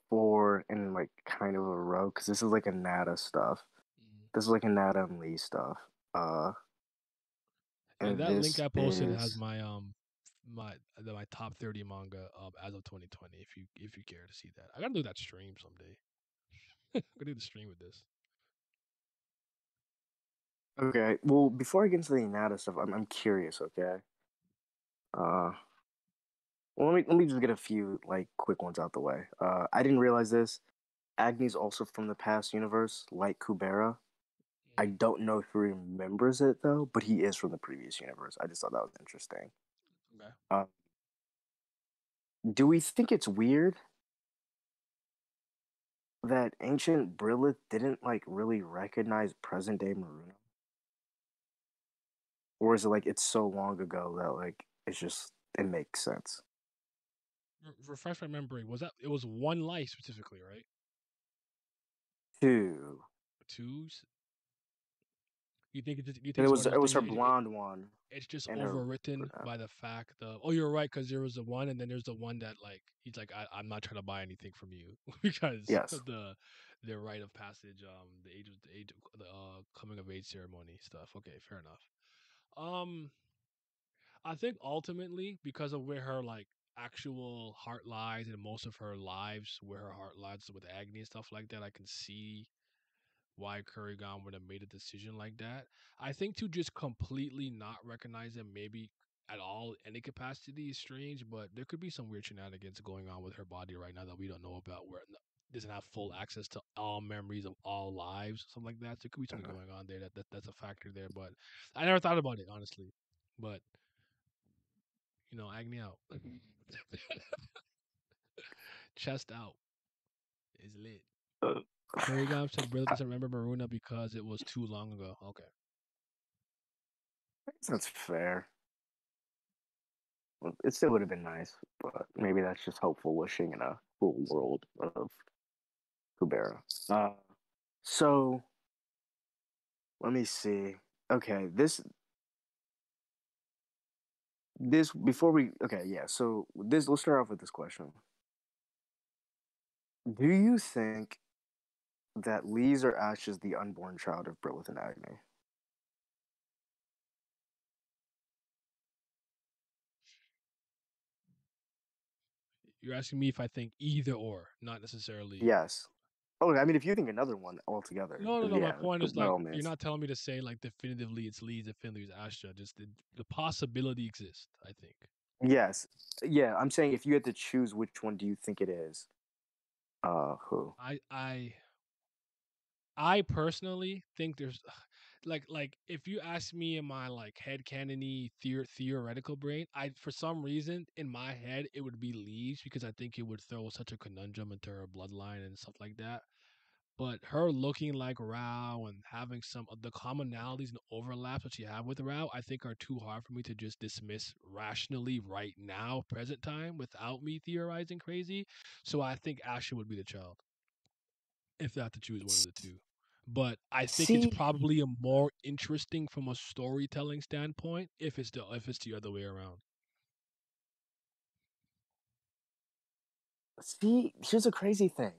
four in like kind of a row because this is like a Nada stuff. Mhm. This is like a Nada and Lee stuff. And And that link this I posted has is my top 30 manga as of 2020. If you care to see that, I gotta do that stream someday. I gotta do the stream with this. okay. Well, before I get into the Nada stuff, I'm curious. Okay. Uh, well, let me just get a few like quick ones out the way. I didn't realize this. Agni's also from the past universe, like Kubera. I Mhm. don't know if he remembers it though, but he is from the previous universe. I just thought that was interesting. Okay. Uh, do we think it's weird that ancient Brilith didn't like really recognize present day Maruna? Or is it like it's so long ago that like it's just it makes sense? Refresh my memory. Was that it was one life specifically, right? Two. Two. You think And it's one of it those was things her that blonde one it's just and her overwritten brunette. by the fact of oh you're right because there was the one and then there's the one that like he's like I'm not trying to buy anything from you because Yes. of the rite of passage the age of the coming of age ceremony stuff. Okay, fair enough. Um, I think ultimately because of where her like actual heart lies and most of her lives where her heart lies with Agni and stuff like that, I can see why Kurrigan would have made a decision like that. I think to just completely not recognize him, maybe at all, any capacity is strange, but there could be some weird shenanigans going on with her body right now that we don't know about, where it doesn't have full access to all memories of all lives, something like that. So there could be something Mhm. going on there that's a factor there, but I never thought about it honestly. But Agni out, chest out is lit. Uh, Kurrigan said brother doesn't remember Maruna because it was too long ago. Okay. I guess that's fair. Well, it still would have been nice, but maybe that's just hopeful wishing in a cool world of Kubera. So let me see. Okay, this before we okay, yeah. So this let's start off with this question. Do you think that Lee's or Ash is the unborn child of Brit with an Agni? You're asking me if I think either or, not necessarily. Yes. Oh, I mean, if you think another one altogether, No, no, then no. My yeah, point is by like all you're means. not telling me to say like definitively it's Lee, definitively it's Astra. Just the possibility exists. I think. Yes. Yeah, I'm saying if you had to choose which one do you think it is? Who? I I I personally think there's like if you ask me in my like head canony theoretical brain, I for some reason in my head it would be Leaves because I think it would throw such a conundrum into her bloodline and stuff like that. But her looking like Rao and having some of the commonalities and overlaps that she have with Rao, I think are too hard for me to just dismiss rationally right now, present time, without me theorizing crazy. So I think Asha would be the child if I had to choose one of the two. But I think it's See, probably a more interesting from a storytelling standpoint if it's the other way around. here's a crazy thing.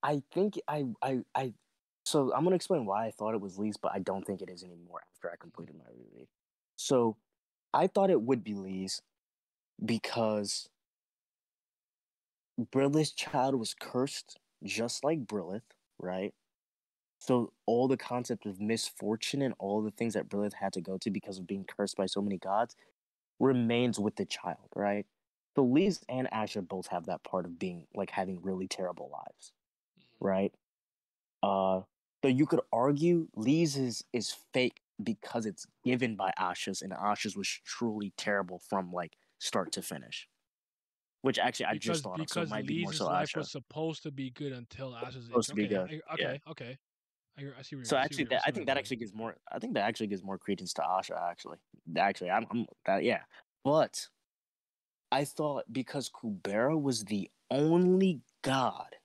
I think I so I'm gonna explain why I thought it was Lee's, but I don't think it is anymore after I Mhm. completed my reread. So I thought it would be Lee's because Brilith's child was cursed just like Brilith, right? So all the concept of misfortune and all the things that Brilith had to go to because of being cursed by so many gods remains with the child, right? So Lise and Asher both have that part of being like having really terrible lives, right? Uh, so you could argue Lise is fake because it's given by Asha's, and Asha's was truly terrible from like start to finish. Which actually I just thought of, so it Because might be more Lee's so life Asha. was supposed to be good until Ash's Supposed injury. to be Okay, good, yeah. okay. I see So I see actually, I I see where think you're that going. actually gives more. I think that actually gives more credence to Asha. Actually, I'm that yeah. But I thought because Kubera was the only god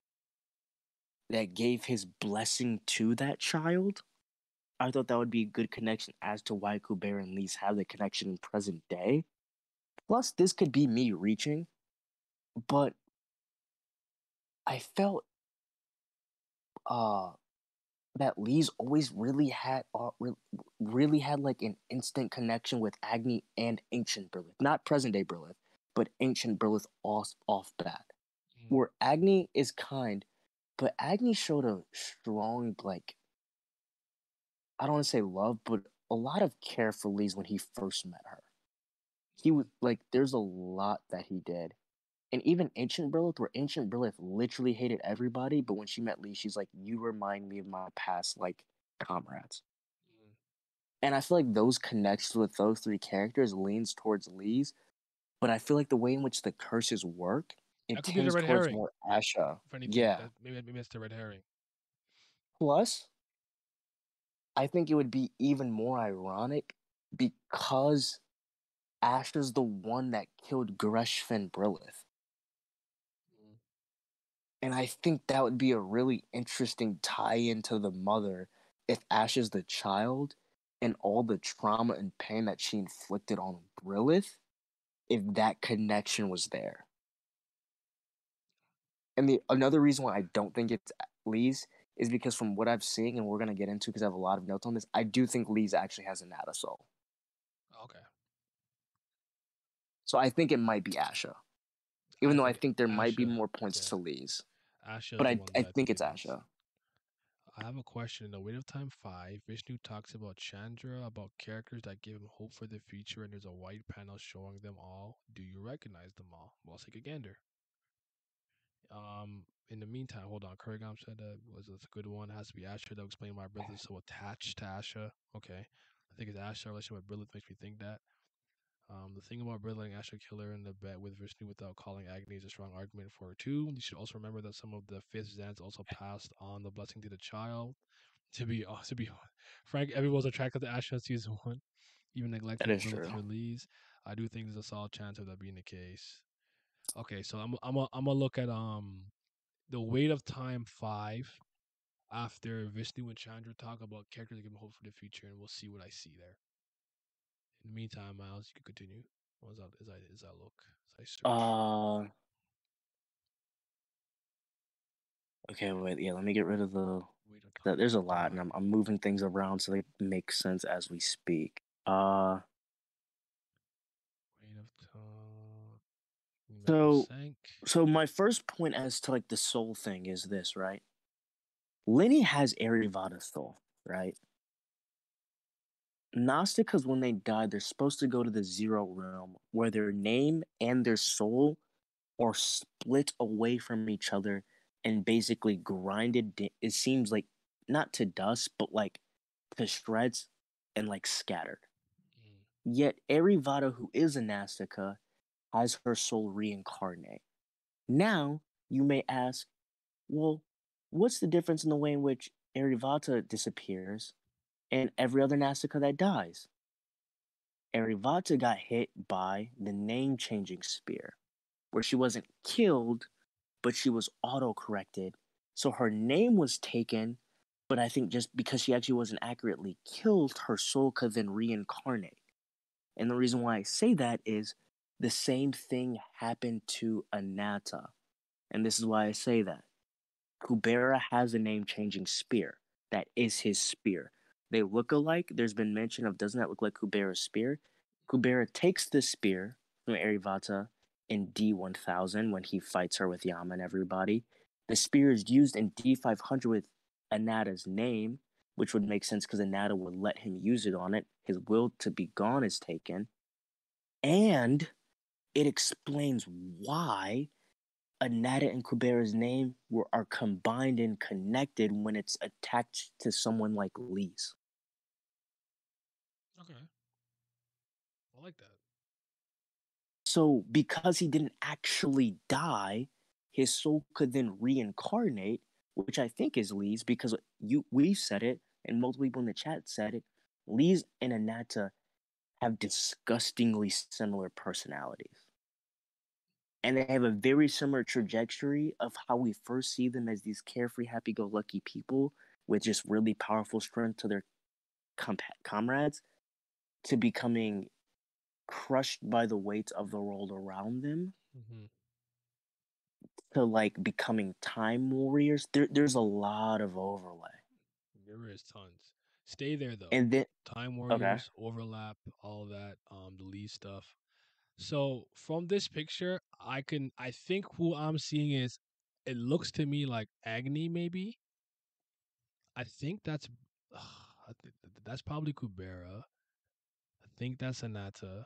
that gave his blessing to that child, I thought that would be a good connection as to why Kubera and Lise have the connection in present day. Plus, this could be me reaching, but I felt uh that Lise always really had like an instant connection with Agni and ancient Brilith, not present day Brilith, but ancient Brilith off bat. Mm. Where Agni is kind, but Agni showed a strong like I don't want to say love, but a lot of care for Lise when he first met her. He was like, there's a lot that he did. And even Ancient Brilith, where Ancient Brilith literally hated everybody, but when she met Lee, she's like, you remind me of my past, like, comrades. Mm. And I feel like those connections with those three characters leans towards Lee's, but I feel like the way in which the curses work, it That could be the tends red towards herring. more Asha. If anything, Yeah. that maybe that's the red herring. Plus, I think it would be even more ironic because Asha's the one that killed Greshfin Brilith. Mm. And I think that would be a really interesting tie into the mother if Ash is the child and all the trauma and pain that she inflicted on Brilith, if that connection was there. And the another reason why I don't think it's Lee's is because from what I've seen, and we're gonna get into because I have a lot of notes on this, I do think Lee's actually has a Nata soul. Okay. So I think it might be Asha. I Even though I think think there might be Asha, more points yeah, to Lee's. Asha But is the I one I that I think think it's it is. Asha. I have a question. In The Weight of Time 5, Vishnu talks about Chandra, about characters that give him hope for the future, and there's a white panel showing them all. Do you recognize them all? Well, let's take a gander. In the meantime, hold on. Kurigam said that was a good one. It has to be Asha. That will explain why Brilith is so attached to Asha. Okay. I think it's Asha. Relationship with Brilith makes me think that. The thing about Brilith letting Asha kill her in the bed with Vishnu without calling Agni is a strong argument for her too. You should also remember that some of the fifth Zans also passed on the blessing to the child. To be frank, everyone was attracted to Asha in season one, even That neglecting is Brilith's true. release. I do think there's a solid chance of that being the case. Okay, so I'm gonna look at the Weight of Time 5 after Vishnu and Chandra talk about characters that give me hope for the future, and we'll see what I see there. In the meantime, Miles, you can continue. What is that? Is that look? As I search. Uh Okay, wait, yeah, let me get rid of the. Weight of Time There's a lot, and 5. I'm moving things around so they make sense as we speak. Weight of Time. Metal So Sank. so my first point as to like the soul thing is this, right? Lenny has Arivada's soul, right? Gnostics, when they die, they're supposed to go to the zero realm, where their name and their soul are split away from each other and basically grinded. It seems like not to dust, but like to shreds and like scattered. Mm. Yet Arivada, who is a Nastica, has her soul reincarnate. Now, you may ask, well, what's the difference in the way in which Arivata disappears and every other Nastica that dies? Arivata got hit by the name changing spear, where she wasn't killed, but she was auto corrected. So her name was taken, but I think just because she actually wasn't accurately killed, her soul could then reincarnate. And the reason why I say that is the same thing happened to Anata. And this is why I say that. Kubera has a name changing spear. That is his spear. They look alike. There's been mention of doesn't that look like Kubera's spear? Kubera takes the spear from Arivata in D1000 when he fights her with Yama and everybody. The spear is used in D500 with Anata's name, which would make sense because Anata would let him use it on it. His will to be gone is taken. And it explains why Anata and Kubera's name are combined and connected when it's attached to someone like Lee's. Okay. I like that. So because he didn't actually die, his soul could then reincarnate, which I think is Lee's because we've said it and multiple people in the chat said it. Lee's and Anata have disgustingly similar personalities. And they have a very similar trajectory of how we first see them as these carefree, happy-go-lucky people with just really powerful strength to their comrades to becoming crushed by the weight of the world around them Mm-hmm. to like becoming time warriors. There's a lot of overlay. There is tons. Stay there though. And then Time okay. Warriors, overlap, all that, the Lee stuff. So from this picture, I think who I'm seeing is it looks to me like Agni maybe. I think that's probably Kubera. I think that's Anata.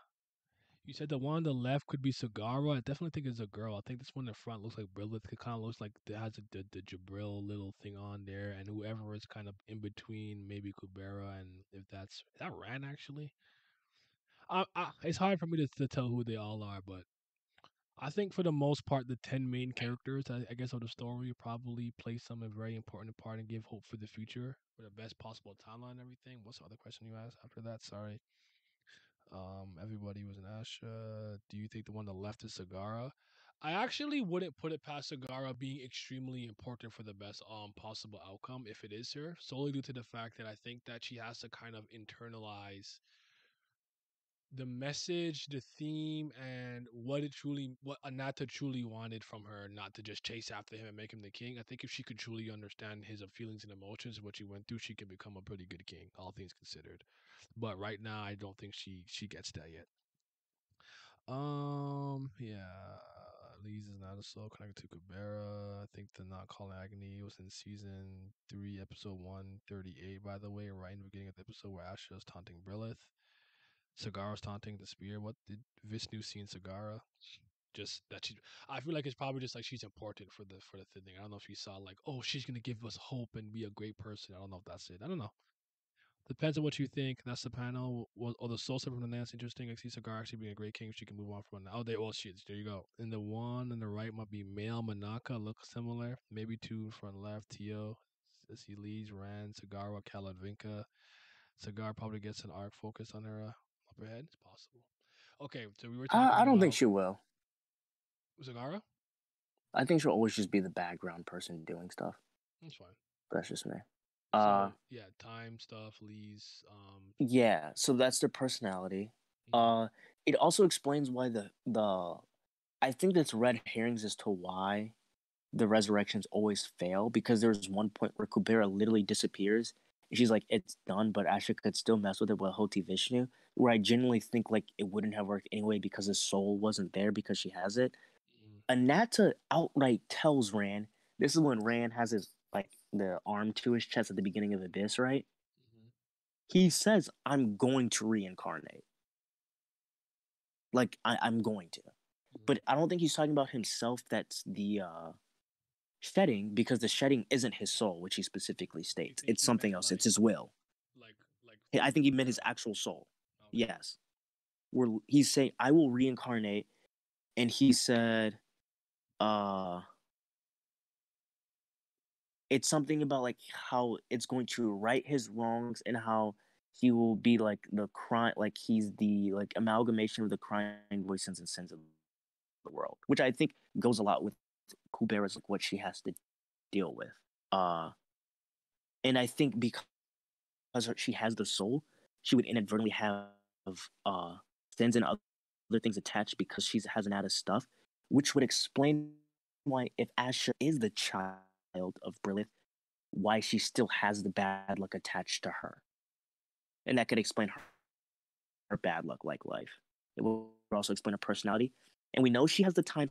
You said the one on the left could be Sagara. I definitely think it's a girl. I think this one in the front looks like Brilith. It kind of looks like it has the Jabril little thing on there, and whoever is kind of in between, maybe Kubera, and if that's is that Ran actually. It's hard for me to tell who they all are, but I think for the most part, the 10 main characters, I guess, of the story probably play some a very important part and give hope for the future for the best possible timeline and everything. What's the other question you asked after that? Sorry. Everybody was in Asha. Do you think the one on the left is Sagara? I actually wouldn't put it past Sagara being extremely important for the best possible outcome if it is her, solely due to the fact that I think that she has to kind of internalize the message, the theme, and what Anata truly wanted from her, not to just chase after him and make him the king. I think if she could truly understand his feelings and emotions and what she went through, she could become a pretty good king, all things considered. But right now, I don't think she gets that yet. Yeah, Lee's is not a soul connected to Kubera. I think the not calling Agony was in season 3, episode 138. By the way, right in the beginning of the episode where Asha is taunting Brilith. Sagara's taunting the spear. What did Vishnu see in Sagara? Just that she. I feel like it's probably just like she's important for the thing. I don't know if you saw like, oh, she's gonna give us hope and be a great person. I don't know if that's it. I don't know. Depends on what you think. That's the panel. Or the soul from the Nance interesting. I see Sagara actually being a great king. She can move on from it. Oh, they all shit. There you go. And the one on the right might be male Manaka. Look similar. Maybe two front left. Tio. See Lee's, Rand, Sagara, Kaladvinka. Cigar probably gets an arc focused on her upper head. It's possible. Okay, so we were talking I don't think about she will. Zagara. I think she'll always just be the background person doing stuff. That's fine. That's just me. So yeah, time stuff, Lee's. Yeah, so that's their personality. Mhm. It also explains why the I think that's red herrings as to why the resurrections always fail, because there's one point where Kubera literally disappears and she's like, it's done, but Asha could still mess with it with Hoti Vishnu, where I genuinely think like it wouldn't have worked anyway because his soul wasn't there because she has it. Mhm. Anata outright tells Rand, this is when Rand has his like the arm to his chest at the beginning of Abyss, right? Mhm. He says, I'm going to reincarnate. Like I'm going to. Mhm. But I don't think he's talking about himself. That's the shedding, because the shedding isn't his soul, which he specifically You states. think It's he something meant else. It's his will. like I through think he meant his Kubera? actual soul. Okay. Yes. Where he's saying, I will reincarnate, and he said, uh it's something about like how it's going to right his wrongs and how he will be like the crime, like he's the like amalgamation of the crying voices and sins of the world, which I think goes a lot with Kubera's like what she has to deal with. Uh and I think because she has the soul, she would inadvertently have sins and other things attached because she has an out of stuff, which would explain why if Asha is the child of Brilith, why she still has the bad luck attached to her. And that could explain her bad luck like life. It will also explain her personality. And we know she has the time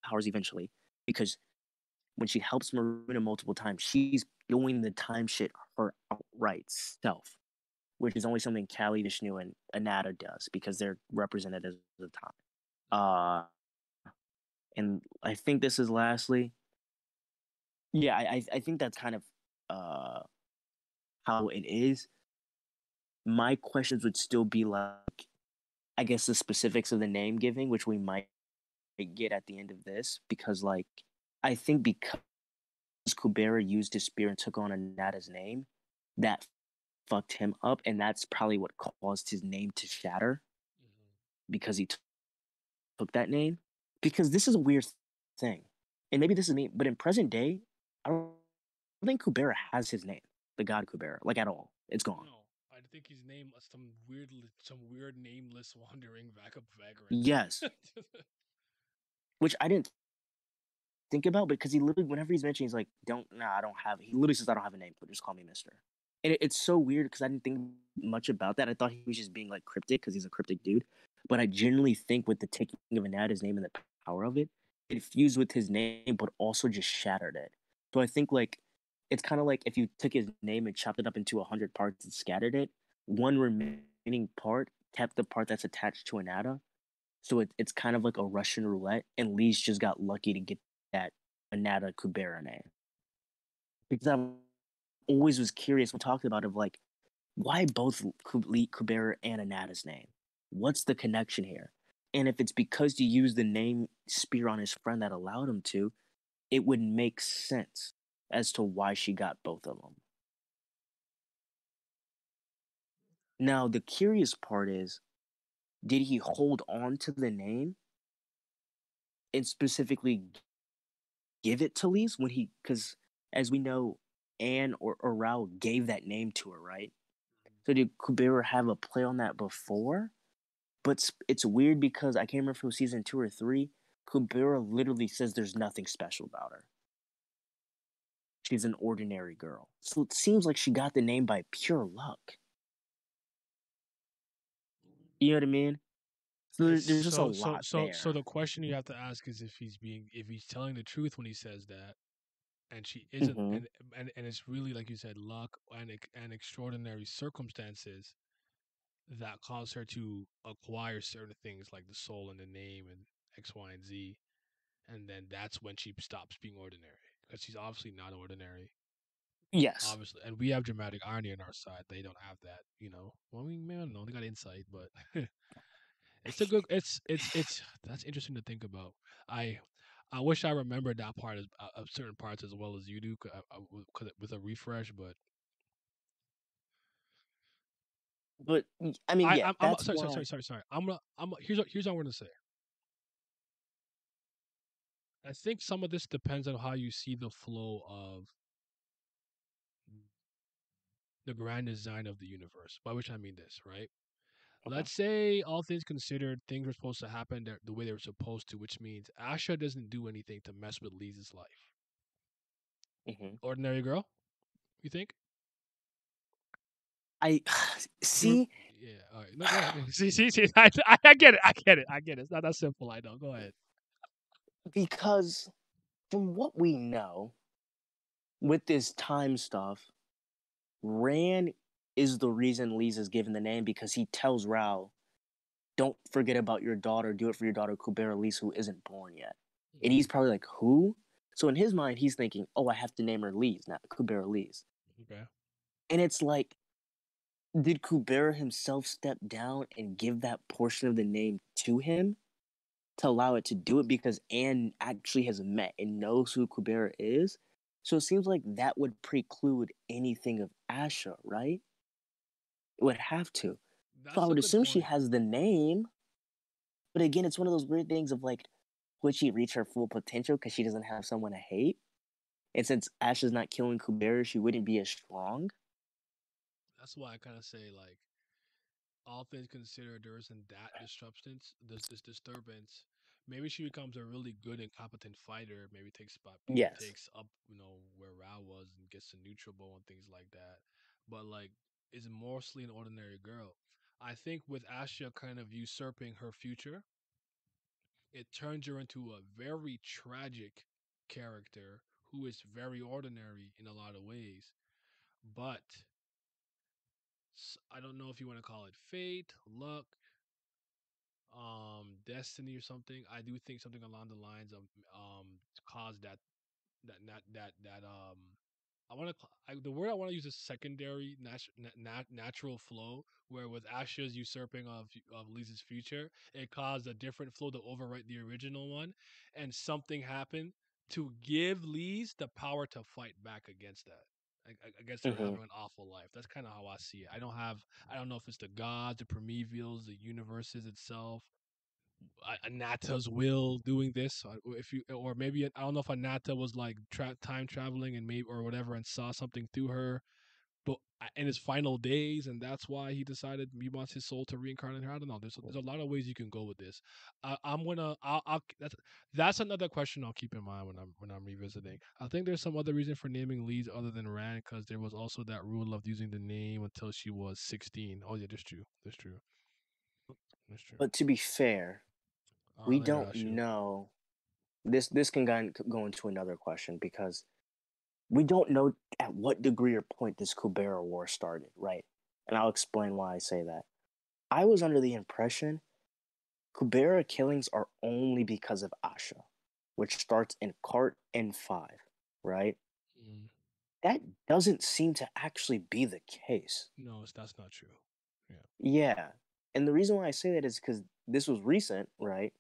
powers eventually because when she helps Marina multiple times, she's doing the time shit her outright self, which is only something Callie, Vishnu, and Anata does because they're represented as the time. Uh, and I think this is lastly, yeah, I think that's kind of uh how it is. My questions would still be like, I guess the specifics of the name giving, which we might get at the end of this, because like I think because Kubera used his spear and took on Anata's name, that fucked him up, and that's probably what caused his name to shatter Mhm. because he took that name. Because this is a weird thing, and maybe this is me, but in present day, I don't think Kubera has his name, the god Kubera, like at all. It's gone. No, I think he's named some weird nameless wandering backup vagrant. Yes, which I didn't think about because he literally, whenever he's mentioned, he's like, "Don't, nah, I don't have." He literally says, "I don't have a name, but just call me Mister." And it's so weird because I didn't think much about that. I thought he was just being like cryptic because he's a cryptic dude. But I genuinely think with the taking of Anata's name and the power of it, it fused with his name, but also just shattered it. So I think like it's kind of like if you took his name and chopped it up into 100 parts and scattered it, one remaining part kept the part that's attached to Anata. So it's kind of like a Russian roulette, and Lee's just got lucky to get that Anata Kubera name. Because I always was curious when talking about it, of like, why both Lee Kubera and Anata's name? What's the connection here? And if it's because you use the name Spear on his friend that allowed him to, it would make sense as to why she got both of them. Now, the curious part is, did he hold on to the name and specifically give it to Lise when he, because as we know, Anne or Rao gave that name to her, right? So did Kubera have a play on that before? But it's weird because I can't remember if it was season 2 or 3. Kubera literally says there's nothing special about her. She's an ordinary girl. So it seems like she got the name by pure luck. You know what I mean? So It's there's just a lot so there. the question you have to ask is if he's telling the truth when he says that, and she isn't, Mm-hmm. and it's really like you said, luck and extraordinary circumstances that cause her to acquire certain things like the soul and the name and X, Y, and Z, and then that's when she stops being ordinary because she's obviously not ordinary. Yes. Obviously, and we have dramatic irony on our side. They don't have that, you know. Well, I mean, I don't know. They got insight, but it's a good. It's that's interesting to think about. I I wish I remembered that part of certain parts as well as you do, with a refresh. But But I mean, yeah, I'm that's why. sorry. Here's what I'm gonna say. I think some of this depends on how you see the flow of the grand design of the universe. By which I mean this, right? Uh-huh. Let's say all things considered, things were supposed to happen the way they were supposed to, which means Asha doesn't do anything to mess with Lisa's life. Mm-hmm. Ordinary girl, you think? I You were, see. yeah. All right. No, go ahead. See. I get it. I get it. I get it. It's not that simple. I know. Go ahead. Because from what we know with this time stuff, Rand is the reason Lisa's given the name because he tells Rao, "Don't forget about your daughter. Do it for your daughter Kubera Lise, who isn't born yet." And Hmm. he's probably like, "Who?" So in his mind, he's thinking, "Oh, I have to name her Lise, not Kubera Lise." Okay. And it's like, did Kubera himself step down and give that portion of the name to him to allow it to do it because Anne actually has met and knows who Kubera is? So it seems like that would preclude anything of Asha, right? It would have to. So I That's a would good assume she point. has the name, but again, it's one of those weird things of like, would she reach her full potential because she doesn't have someone to hate? And since Asha's not killing Kubera, she wouldn't be as strong. That's why I kind of say like all things considered, there isn't that disruptance, this disturbance. Maybe she becomes a really good and competent fighter. Maybe Yes. takes up where Ra was and gets to neutral bow and things like that. But like, is mostly an ordinary girl. I think with Asha kind of usurping her future, it turns her into a very tragic character who is very ordinary in a lot of ways. But I don't know if you want to call it fate, luck, destiny or something. I do think something along the lines of caused that I want to the word I want to use is secondary natural flow, where with Asha's usurping of Lisa's future, it caused a different flow to overwrite the original one, and something happened to give Lise the power to fight back against that. Against her Mm-hmm. having an awful life. That's kind of how I see it. I don't know if it's the gods, the Primevals, the universes itself, Anata's will doing this. If you, or maybe I don't know if Anata was like time traveling and maybe or whatever and saw something through her, but in his final days, and that's why he decided he wants his soul to reincarnate her. I don't know. There's a lot of ways you can go with this. I'm gonna I'll that's another question I'll keep in mind when I'm revisiting. I think there's some other reason for naming leads other than Rand, because there was also that rule of using the name until she was 16. Oh yeah, that's true. That's true. That's true. But to be fair, All right, we let me don't ask you. know. This can go into another question because we don't know at what degree or point this Kubera War started, right? And I'll explain why I say that. I was under the impression Kubera killings are only because of Asha, which starts in Cart N5, right? Mm. That doesn't seem to actually be the case. No, that's not true. Yeah. Yeah. And the reason why I say that is because this was recent, right?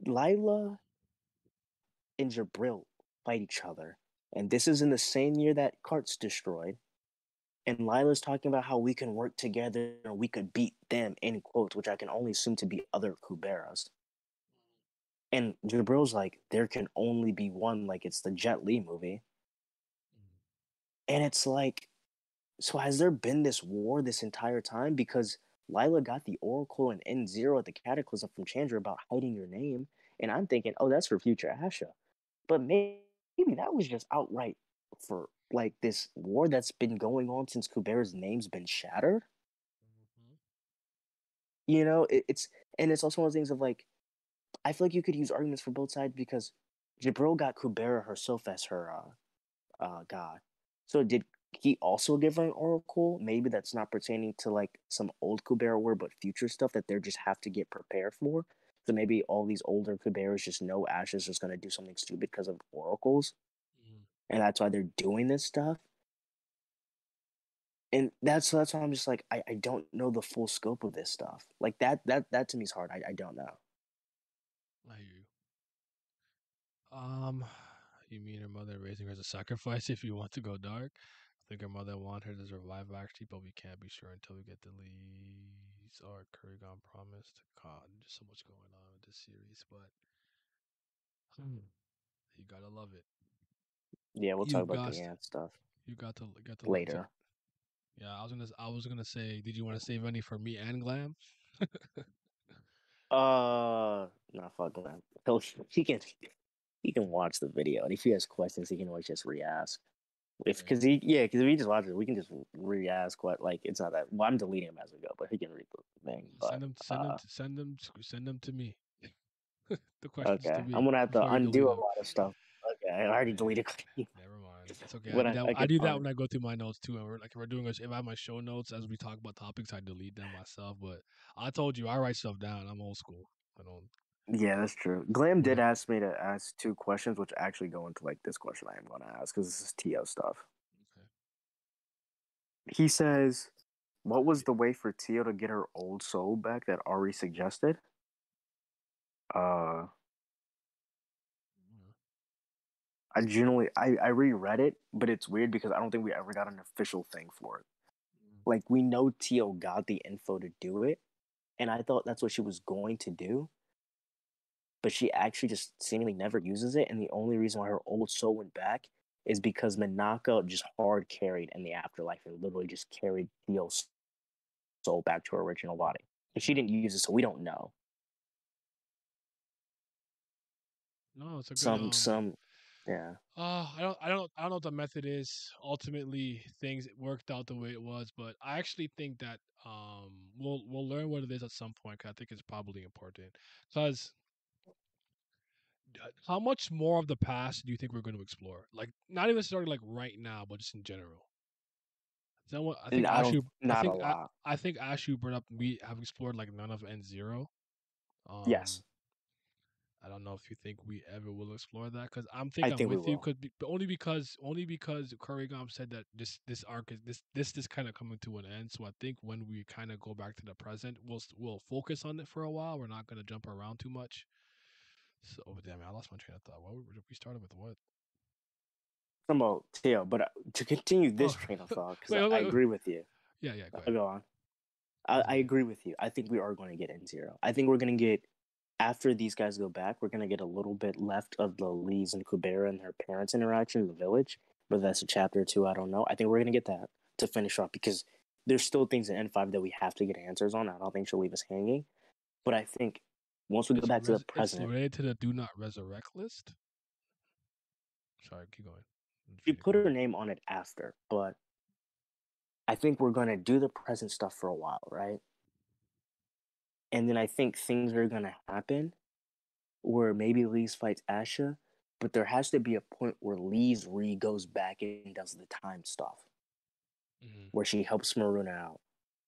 Lila and Jabril fight each other. And this is in the same year that Cart's destroyed. And Lila's talking about how we can work together and we could beat them, in quotes, which I can only assume to be other Kuberas. And Jabril's like, there can only be one, like it's the Jet Li movie. Mm. And it's like, so has there been this war this entire time? Because Lila got the Oracle and N0 at the Cataclysm from Chandra about hiding your name. And I'm thinking, oh, that's for future Asha. But maybe that was just outright for like this war that's been going on since Kubera's name's been shattered. Mhm. You know, it's also one of those things of like, I feel like you could use arguments for both sides because Jabril got Kubera herself as her god. So did he also give her an oracle? Maybe that's not pertaining to like some old Kubera war, but future stuff that they just have to get prepared for. So maybe all these older Kuberas just know Ash is just going to do something stupid because of oracles, Mm. and that's why they're doing this stuff. And that's why I'm just like I don't know the full scope of this stuff. Like that to me is hard. I don't know. I hear you. Um, you mean her mother raising her as a sacrifice if you want to go dark? I think her mother wanted her to survive actually, but we can't be sure until we get the leads or Kurgan promised. God, there's so much going on with this series, but you gotta love it. Yeah, we'll You talk about the got ant stuff you got to love. later. Yeah, I was gonna say, did you want to save any for me and Glam? No, fuck that. He can watch the video, and if he has questions, he can always just re-ask. If Okay. because if he just watches it, we can just re-ask what like it's not that. Well, I'm deleting him as we go, but he can read the thing. But Send them to me. The questions to okay, I'm me gonna have to before you undo delete a them. lot of stuff. Okay, I already Yeah, deleted. never mind. It's okay. I What do that. I I can do that find. when I go through my notes too. And we're doing if I have my show notes as we talk about topics, I delete them myself. But I told you I write stuff down. I'm old school. I don't. Yeah, that's true. Glam When did I ask me to ask two questions, which actually go into like this question I am going to ask because this is TO stuff. okay. He says, "What was the way for Tio to get her old soul back that Ari suggested?" Uh, Yeah. I reread it, but it's weird because I don't think we ever got an official thing for it. Mm. Like we know Tio got the info to do it, and I thought that's what she was going to do, but she actually just seemingly never uses it, and the only reason why her old soul went back is because Minako just hard carried in the afterlife and literally just carried Tio's soul back to her original body. And she Yeah. didn't use it, so we don't know. No, it's a good Some Yeah. I don't know what the method is. Ultimately, things worked out the way it was, but I actually think that we'll learn what it is at some point. 'Cause I think it's probably important. Because how much more of the past do you think we're going to explore? Like, not even necessarily like right now, but just in general. Is that what I And think? I don't, Ashu, not a lot. I think Ashu brought up we have explored like none of N zero. Um, Yes, I don't know if you think we ever will explore that because I I'm think we with you, will. could be, but only because Kurigam said that this arc is this kind of coming to an end. So I think when we kind of go back to the present, we'll focus on it for a while. We're not gonna jump around too much. So oh, damn, I lost my train of thought. We started with what? From a Teo, but to continue this Oh, train of thought, because wait, I wait, wait. agree with you. Yeah, go I'll ahead. go on. I was I gonna. agree with you. I think we are going to get N0. I think we're going to get, after these guys go back, we're going to get a little bit left of the Lees and Kubera and her parents' interaction in the village. Whether that's a chapter or two, I don't know. I think we're going to get that to finish off because there's still things in N5 that we have to get answers on. I don't think she'll leave us hanging. But I think once we go back to the It's present, related to the do not resurrect list. Sorry, keep going. she put her name on it after, but I think we're going to do the present stuff for a while, right? And then I think things are going to happen where maybe Lee's fights Asha, but there has to be a point where Lee's goes back and does the time stuff, where she helps Maruna out.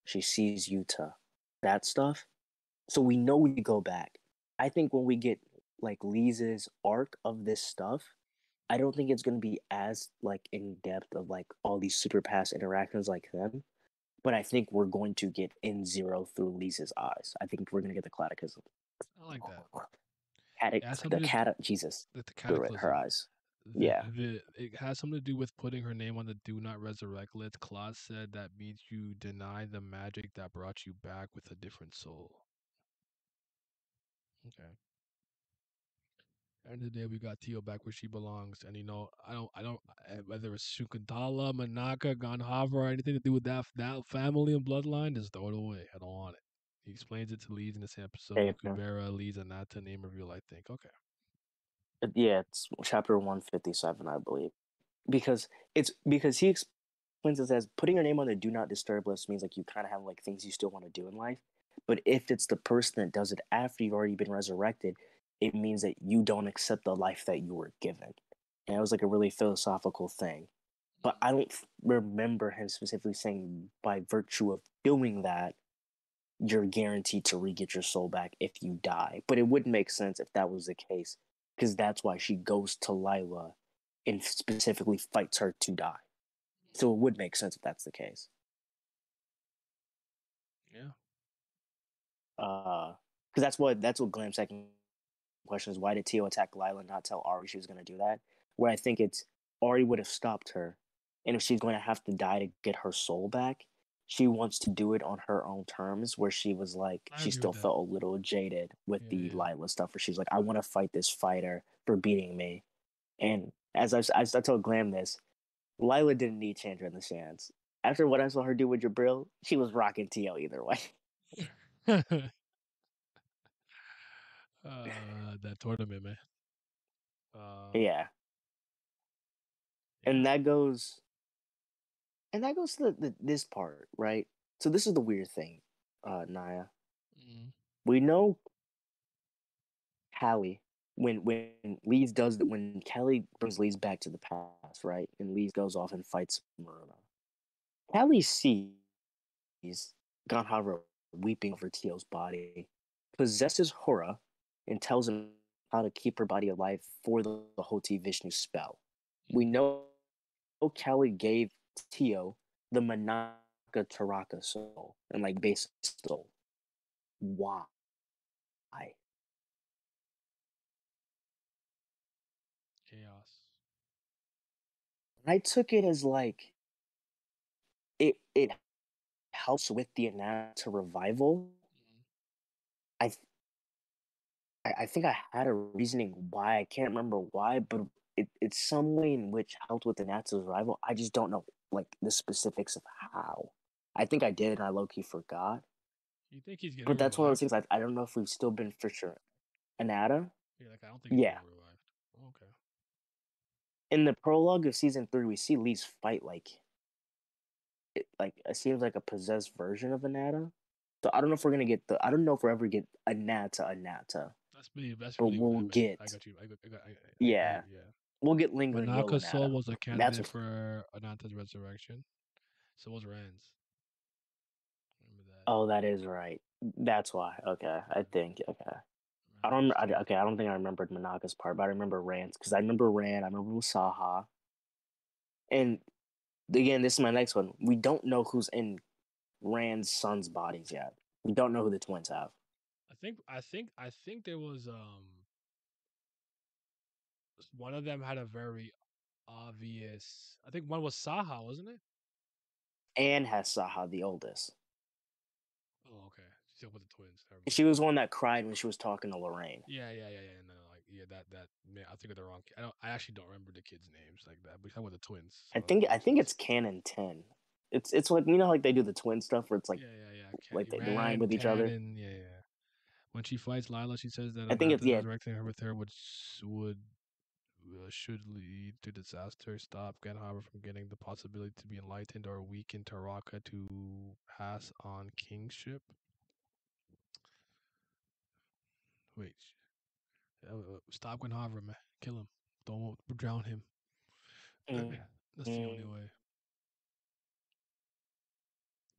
She sees Yuta, that stuff. So we know we go back. I think when we get like Lee's arc of this stuff, I don't think it's going to be as like in depth of like all these super past interactions like them. But I think we're going to get N0 through Lee's eyes. I think we're going to get the catechism. I like that. It has The something to do cat, Jesus, with the through it, her cataclysm. eyes. Yeah. It has something to do with putting her name on the do not resurrect list. Claude said that means you deny the magic that brought you back with a different soul. Okay. End of the day, we got Tio back where she belongs, and I don't, whether it's Shunkantala, Manaka, Ganhava, or anything to do with that family and bloodline, just throw it away. I don't want it. He explains it to Leeds in this episode. Yeah. Kubera, Leeds, and Nata name reveal. I think okay. Yeah, it's chapter 157, I believe. Because he explains it as putting your name on the do not disturb list means like you kind of have like things you still want to do in life. But if it's the person that does it after you've already been resurrected, it means that you don't accept the life that you were given. And it was like a really philosophical thing. But I don't remember him specifically saying by virtue of doing that, you're guaranteed to re-get your soul back if you die. But it would make sense if that was the case, because that's why she goes to Lila and specifically fights her to die. So it would make sense if that's the case. Yeah. Because that's what Glam's second question is: why did Tio attack Lila and not tell Ari she was going to do that? Where I think it's Ari would have stopped her, and if she's going to have to die to get her soul back, she wants to do it on her own terms. Where she was like, I she agree still with that. felt a little jaded with the Yeah. Lila stuff. Where she's like, I want to fight this fighter for beating me. And as I told Glam this, Lila didn't need Chandra in the sands. After what I saw her do with Jabril, she was rocking Tio either way. That tournament, man. Yeah. Yeah. And that goes to this part, right? So this is the weird thing, Naya. Mm. We know Callie when Leeds does that, when Callie brings Leeds back to the past, right? And Leeds goes off and fights Maruna. Callie sees Ganhara weeping over Tio's body, possesses Hora, and tells him how to keep her body alive for the Hoti Vishnu spell. We know Callie gave Tio the Manaka Taraka soul and like basic soul. Why? Chaos. I took it as like it helps with the Anata revival. Mm. I I think I had a reasoning why. I can't remember why, but it's some way in which helped with the Anata's revival. I just don't know like the specifics of how. I think I did, and I low key forgot. You think he's getting But that's one of those revived? things I don't know if we've still been for sure. Anata? Yeah, like I don't think he's Yeah. getting revived. Okay. in the prologue of season 3, we see Lee's fight it seems like a possessed version of Anata. So I don't know if we're gonna get I don't know if we'll ever get Anata, That's but really what we'll I meant. I get got you. I get yeah, you. Yeah. we'll get lingering will Manaka's soul Anata. was a That's candidate what, for Ananta's resurrection. So was Rand's. Remember that. oh, that is right. That's why. Okay, I think okay. Rand was too. Okay, I don't think I remembered Manaka's part, but I remember Rand's because I remember Rand. I remember Saha, and again, this is my next one. We don't know who's in Rand's sons' bodies yet. We don't know who the twins have. I think there was one of them had a very obvious. I think one was Saha, wasn't it? Anne has Saha, the oldest. Oh, okay. Still with the twins. Never She mind. was one that cried when she was talking to Lorraine. Yeah. No, like yeah, that. Man, I think of the wrong. I don't. I actually don't remember the kids' names like that. But I with the twins, I so that think I makes think sense. it's canon 10. It's like you know like they do the twin stuff where it's Yeah. like they rhyme Ran, with each other. Cannon. Yeah. When she fights Lila, she says that I think it's Ananta's yeah. resurrecting her with her, which would should lead to disaster. Stop Genharbor from getting the possibility to be enlightened or weaken Taraka to pass on kingship. Wait, stop Genharbor, man. Kill him. Don't drown him. That's the only Mm, way.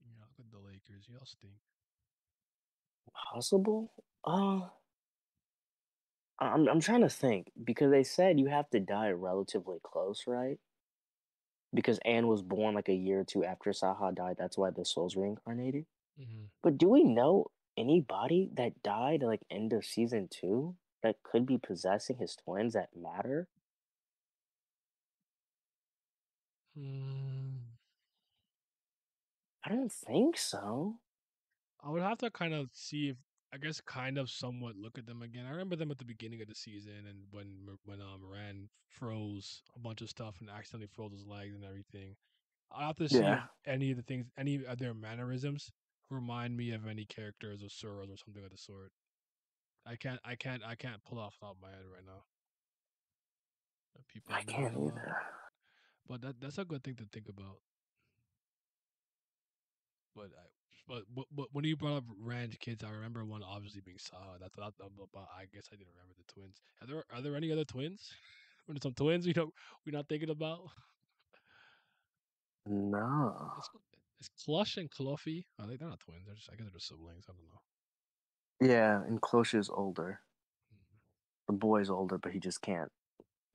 Yeah, look at the Lakers. Y'all stink. possible? I'm trying to think because they said you have to die relatively close, right? Because Anne was born like a year or two after Saha died. That's why the soul's reincarnated. Hmm. But do we know anybody that died at like end of season 2 that could be possessing his twins that matter? Hmm. I don't think so. I would have to kind of see if I guess kind of somewhat look at them again. I remember them at the beginning of the season and when Rand froze a bunch of stuff and accidentally froze his legs and everything. I'll have to see if Yeah. any of the things, any of their mannerisms remind me of any characters or Soros or something of the sort. I can't pull off the top of my head right now. People I die can't a lot, either. but that's a good thing to think about. But but when you brought up Ranch kids, I remember one obviously being Saw. But I guess I didn't remember the twins. Are there any other twins? When some twins we're not thinking about. No. It's it's Clush and Cluffy. They're not twins. I guess they're just siblings. I don't know. Yeah, and Cloche's older. Mhm. The boy's older, but he just can't.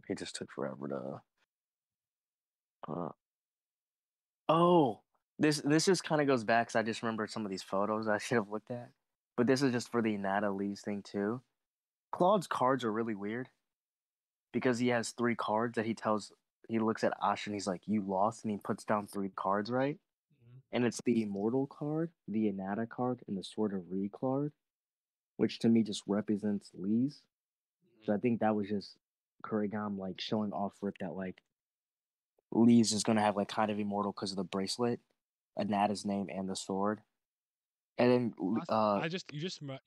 He just took forever to. Uh, oh, this just kind of goes back because I just remembered some of these photos I should have looked at. But this is just for the Nata Leaves thing too. Claude's cards are really weird because he has 3 cards that he tells. He looks at Ash and he's like, "You lost," and he puts down 3 cards, right? Mhm. And it's the Immortal card, the Anata card, and the Sword of Re card, which to me just represents Lee's. So Mhm. I think that was just Kurigam like showing off Rip that like Lee's is gonna have like kind of immortal because of the bracelet, Anata's name, and the sword. And then I just you just made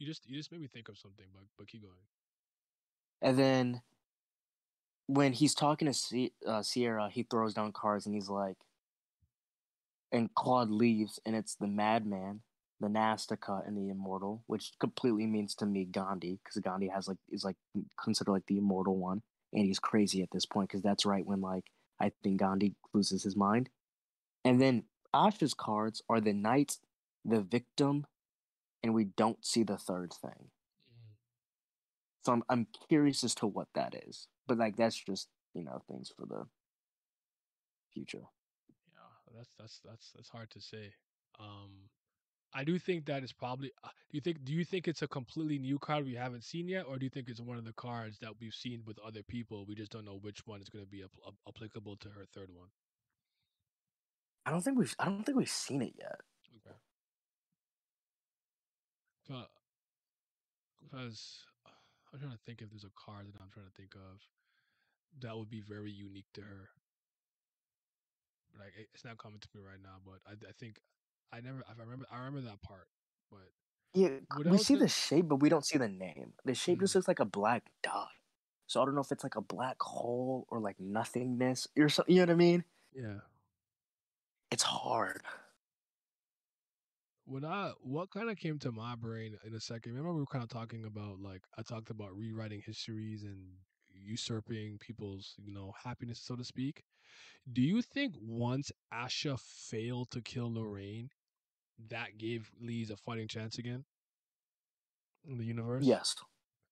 me think of something, but keep going. and then when he's talking to Sierra, he throws down cards and he's like, and Claude leaves, and it's the Madman, the Nastica, and the Immortal, which completely means to me Gandhi, because Gandhi has like is like considered like the immortal one, and he's crazy at this point because that's right when like I think Gandhi loses his mind. And then Asha's cards are the Knight, the Victim, and we don't see the third thing. Mhm. So I'm curious as to what that is, but like that's just things for the future. Yeah, that's hard to say. Um, I do think that it's probably. Do you think it's a completely new card we haven't seen yet, or do you think it's one of the cards that we've seen with other people? We just don't know which one is going to be applicable to her third one. I don't think we've seen it yet. Okay. Because I'm trying to think if there's a card that I'm trying to think of that would be very unique to her. Like it's not coming to me right now, but I think I remember that part. But Yeah, what we else? see the shape, but we don't see the name. The shape just Mm, looks like a black dot. So I don't know if it's like a black hole or like nothingness or something. You know what I mean? Yeah. It's hard. What kind of came to my brain in a second? Remember we were kind of talking about like I talked about rewriting histories and usurping people's happiness, so to speak. Do you think once Asha failed to kill Lorraine, that gave Lee's a fighting chance again in the universe? Yes,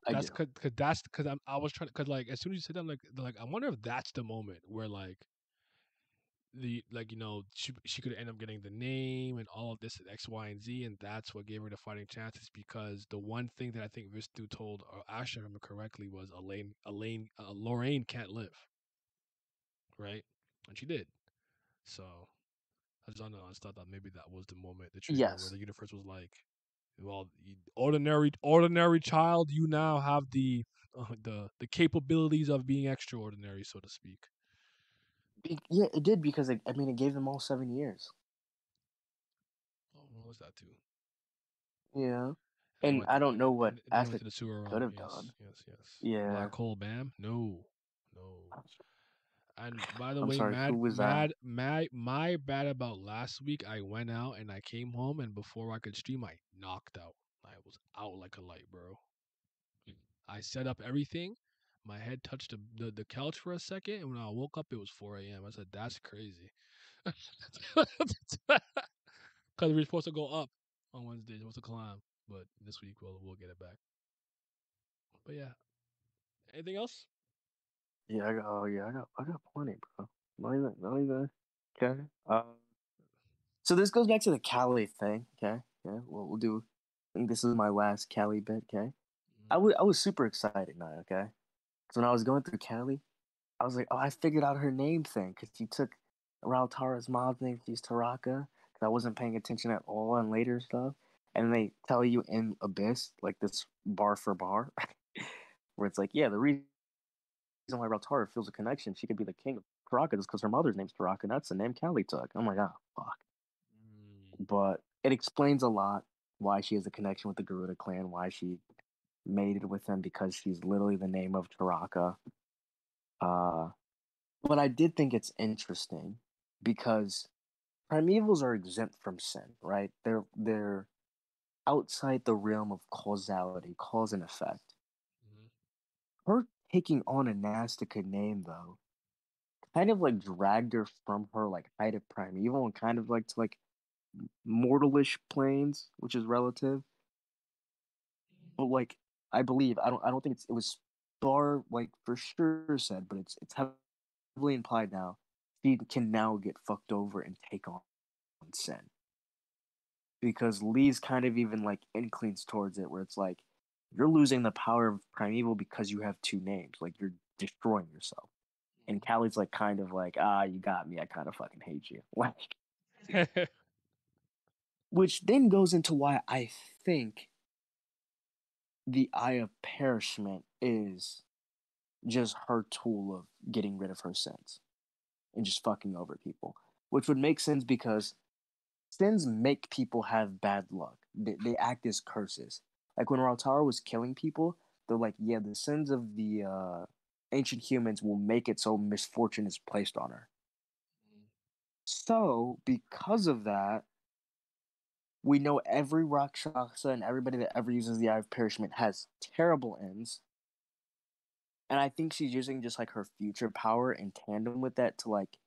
I That's do. because I was trying because like as soon as you said that, I'm like I wonder if that's the moment where like she could end up getting the name and all of this and X, Y, and Z, and that's what gave her the fighting chances because the one thing that I think Vistu told Asha, if I remember correctly, was Lorraine can't live, right? And she did. So I just don't know. I just thought that maybe that was the moment, the trigger, where Yes. the universe was like, "Well, ordinary child, you now have the capabilities of being extraordinary, so to speak." Yeah, it did because I mean it gave them all 7 years. Oh, what was that too? Yeah, And they and went I don't know what and then they went Ashley to the sewer could realm. have Yes, done. yes, yes. Yeah. Black hole, bam. No, no. And by the I'm way, sorry. Who was that? my bad about last week. I went out and I came home, and before I could stream, I knocked out. I was out like a light, bro. I set up everything. My head touched the couch for a second, and when I woke up, it was 4 a.m. I said, "That's crazy," because we're supposed to go up on Wednesday, we're supposed to climb, but this week we'll get it back. But yeah, anything else? Yeah, I got. Oh, yeah, I got plenty, bro. Not even. Okay. So this goes back to the Cali thing. Okay. Yeah. We'll do. I think this is my last Cali bit. Okay. I was super excited now. Okay. Because when I was going through Cali, I was like, oh, I figured out her name thing because she took Raul Tara's mom's name. She's Taraka. Because I wasn't paying attention at all on later stuff. And they tell you in Abyss, like this bar for bar, where it's like, yeah, the reason why Raul Tara feels a connection, she could be the king of Taraka is because her mother's name's Taraka, and that's the name Cali took. I'm like, oh, fuck. Mm. But it explains a lot why she has a connection with the Garuda clan, why she mated with them because she's literally the name of Taraka. Uh, but I did think it's interesting because primevals are exempt from sin, right? They're outside the realm of causality, cause and effect. Mhm. Her taking on a Nastica name though, kind of like dragged her from her like height of primeval and kind of like to like mortalish planes, which is relative. But like I believe I don't think it was Star like for sure said, but it's heavily implied now. She can now get fucked over and take on Sen because Lee's kind of even like inclines towards it, where it's like you're losing the power of primeval because you have two names, like you're destroying yourself. And Callie's like kind of like, you got me. I kind of fucking hate you. Like, which then goes into why I think the Eye of Perishment is just her tool of getting rid of her sins and just fucking over people, which would make sense because sins make people have bad luck. They act as curses. Like when Rautaro was killing people, they're like, yeah, the sins of the ancient humans will make it so misfortune is placed on her. So, because of that, we know every Rakshasa and everybody that ever uses the Eye of Perishment has terrible ends. And I think she's using just like her future power in tandem with that to like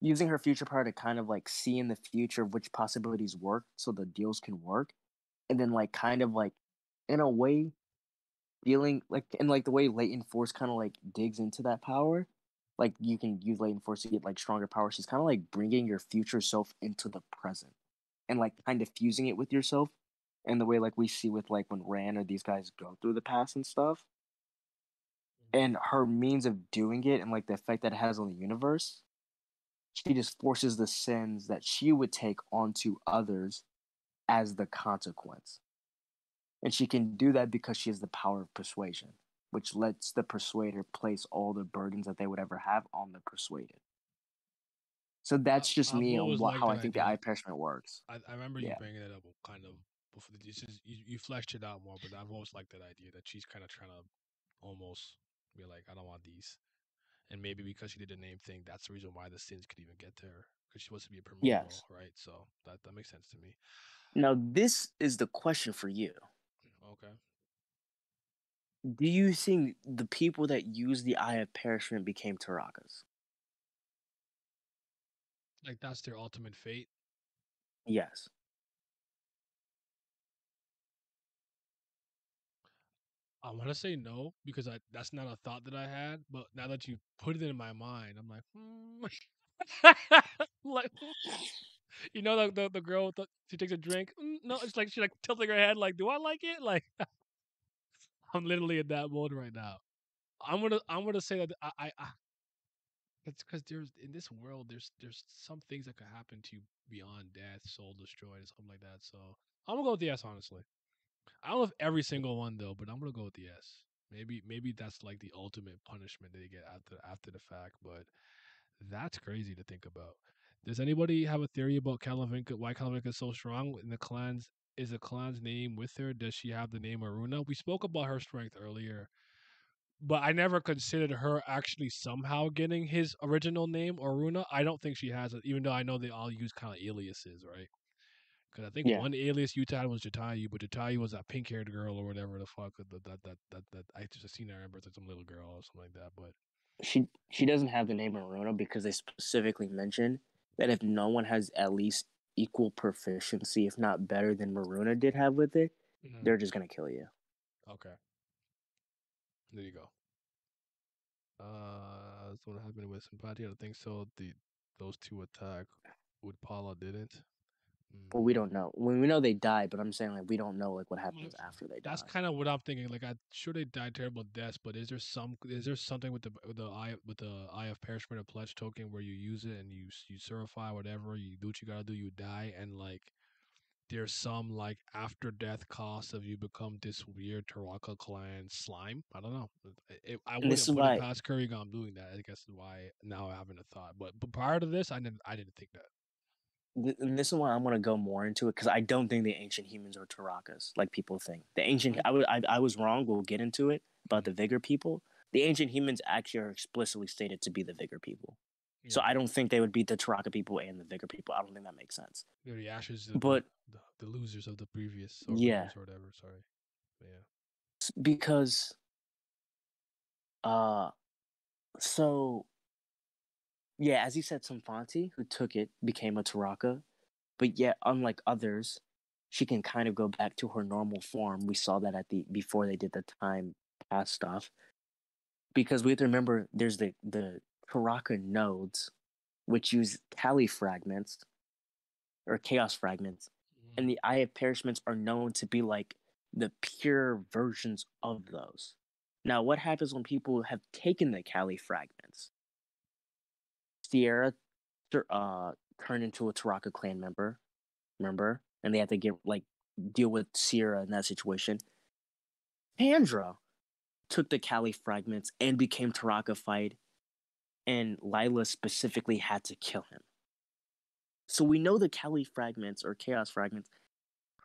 using her future power to kind of like see in the future which possibilities work so the deals can work. And then like kind of like in a way feeling like in like the way latent force kind of like digs into that power. Like you can use latent force to get like stronger power. She's kind of like bringing your future self into the present and like kind of fusing it with yourself in the way like we see with like when Ran or these guys go through the past and stuff. And her means of doing it and like the effect that it has on the universe, she just forces the sins that she would take onto others as the consequence. And she can do that because she has the power of persuasion, which lets the persuader place all the burdens that they would ever have on the persuaded. So that's just I've me on always liked how that I think the eye idea. parchment works. I remember you Yeah. bringing it up kind of before. You fleshed it out more, but I've always liked that idea that she's kind of trying to almost Be like, I don't want these. And maybe because she did the name thing, that's the reason why the sins could even get to her because she wants to be a premier role, Yes. right? So that makes sense to me. Now, this is the question for you. Okay. Do you think the people that use the Eye of Perishment became Tarakas? Like that's their ultimate fate. Yes. I want to say no because that's not a thought that I had. But now that you put it in my mind, I'm like, like you know, the girl she takes a drink. No, it's like she like tilting her head, like, do I like it? Like I'm literally in that mode right now. I'm gonna say that I it's because there's in this world there's some things that could happen to you beyond death, soul destroyed, something like that. So I'm gonna go with the yes, honestly. I don't know if every single one though, but I'm gonna go with the yes. Maybe that's like the ultimate punishment they get after the fact, but that's crazy to think about. Does anybody have a theory about Kalavinka? Why Kalavinka is so strong in the clans? Is the clan's name with her? Does she have the name Aruna? We spoke about her strength earlier, but I never considered her actually somehow getting his original name Aruna. I don't think she has it, even though I know they all use kind of aliases, right? Because I think Yeah. one alias Utah had was Jatayu, but Jatayu was that pink haired girl or whatever the fuck that I just seen. I remember it's like some little girl or something like that. But She doesn't have the name Aruna because they specifically mentioned that if no one has at least equal proficiency, if not better than Maruna did have with it, they're just gonna kill you. Okay, there you go. So what happened with Sympathy? I don't think so. Those two attack with Paula didn't. Well, we don't know. When we know they died, but I'm saying like we don't know like what Well, happens after they that's die. kind of what I'm thinking. Like, I'm sure they died terrible deaths, but is there something with the eye of perishment or pledge token where you use it and you certify whatever you do what you gotta do, you die, and like there's some like after death cost of you become this weird Taraka clan slime. I don't know. I And this wouldn't is put it why past Kurigam doing that. I guess is why now I having a thought. But prior to this, I didn't think that. and this is why I'm gonna go more into it because I don't think the ancient humans are Tarakas like people think. The ancient I, I was wrong. We'll get into it about the mm, Vigor people. The ancient humans actually are explicitly stated to be the Vigor people. So yeah, I don't think they would beat the Taraka people and the Vigor people. I don't think that makes sense. they're the ashes of But the losers of the previous or yeah, winners or whatever. Sorry. But yeah. because uh, so yeah, as you said, Somfanti who took it became a Taraka, but yet unlike others, she can kind of go back to her normal form. We saw that at the before they did the time pass stuff because we have to remember there's the Taraka nodes which use Kali fragments or chaos fragments, and Mm, the Eye of Perishments are known to be like the pure versions of those. Now, what happens when people have taken the Kali fragments? Sierra turned into a Taraka clan member, remember? And they had to get like deal with Sierra in that situation. Pandra took the Kali fragments and became Taraka fight, and Lila specifically had to kill him. So we know the Kali fragments or chaos fragments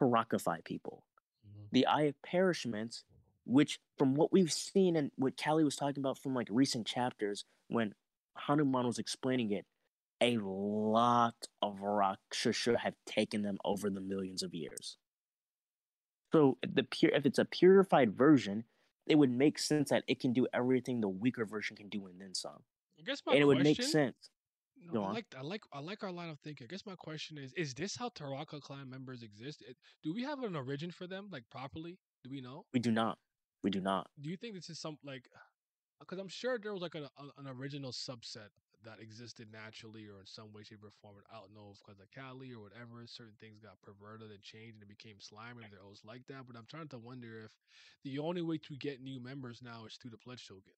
Tarakify people. mm, The Eye of Perishments, which from what we've seen and what Callie was talking about from like recent chapters when Hanuman was explaining it, a lot of Rakshasa have taken them over the millions of years. So if it's a purified version, it would make sense that it can do everything the weaker version can do and then some. I guess my And it would make question. sense. No, Go on. I like our line of thinking. I guess my question is this how Taraka clan members exist? Do we have an origin for them, like properly? Do we know? We do not. We do not. Do you think this is some like because I'm sure there was like an original subset that existed naturally or in some way, shape, or form. I don't know if because of Cali or whatever, certain things got perverted and changed and it became slime. If they're always like that, but I'm trying to wonder if the only way to get new members now is through the pledge tokens.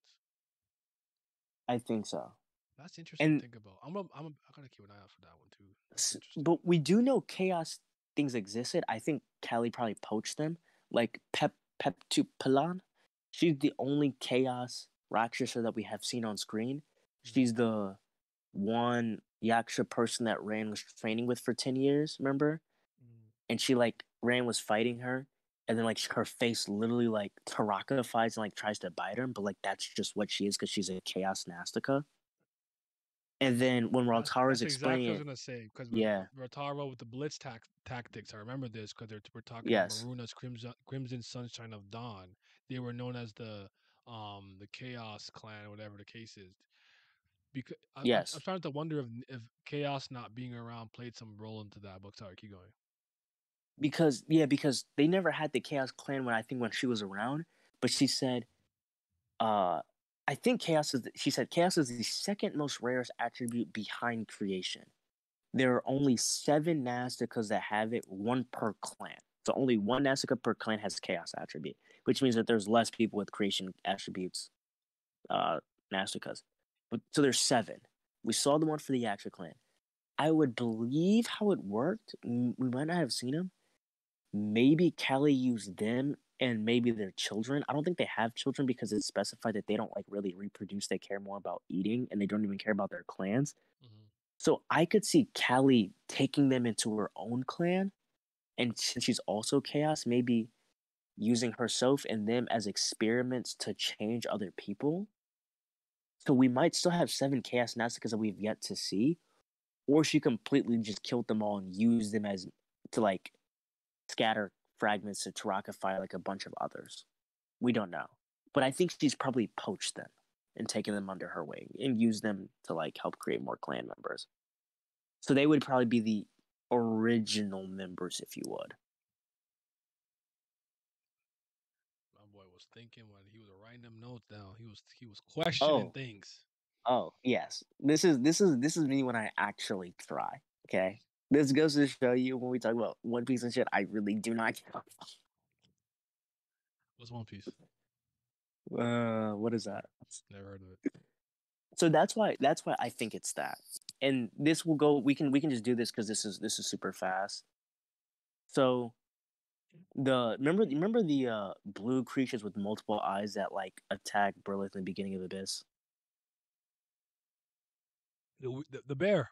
I think so. That's interesting to And think about. I gotta keep an eye out for that one too. That's interesting. but we do know chaos things existed. I think Callie probably poached them. Like Pep to Pilan. She's the only chaos Rakshasa that we have seen on screen. Mm, She's the one Yaksha person that Ran was training with for 10 years, remember? mm, And she like Ran was fighting her. and then like her face literally like Taraka-fies and like tries to bite her, but like that's just what she is because she's a Chaos Nastica. And then when Raltara's That's exactly explaining what I was it, gonna say because with yeah, Rotaro with the blitz tactics, I remember this because we're talking about yes, Maruna's Crimson Sunshine of Dawn. They were known as the Chaos Clan, whatever the case is. Because I'm yes, starting to wonder if Chaos not being around played some role into that. But sorry, keep going. because they never had the Chaos Clan when she was around, but she said, uh, I think she said Chaos is the second most rarest attribute behind creation. There are only 7 Nasticas that have it, one per clan. So only one Nastica per clan has Chaos attribute, which means that there's less people with creation attributes, Nasticas. But so there's 7. We saw the one for the Yaksha clan. I would believe how it worked. We might not have seen them. Maybe Kelly used them and maybe their children. I don't think they have children because it's specified that they don't like really reproduce. They care more about eating and they don't even care about their clans. Mm-hmm. So I could see Callie taking them into her own clan, and since she's also chaos, maybe using herself and them as experiments to change other people. So we might still have 7 chaos Nastikas that we've yet to see, or she completely just killed them all and used them as to like scatter fragments to Tarakify like a bunch of others. We don't know, but I think she's probably poached them and taken them under her wing and used them to like help create more clan members. So they would probably be the original members, if you would. My boy was thinking when he was writing them notes down. He was questioning Oh, things. yes. This is me when I actually try. Okay, this goes to show you when we talk about One Piece and shit. I really do not care. What's One Piece? What is that? Never heard of it. So that's why I think it's that. And this will go. We can just do this because this is super fast. So remember the blue creatures with multiple eyes that like attack Berlith in the beginning of Abyss. The bear.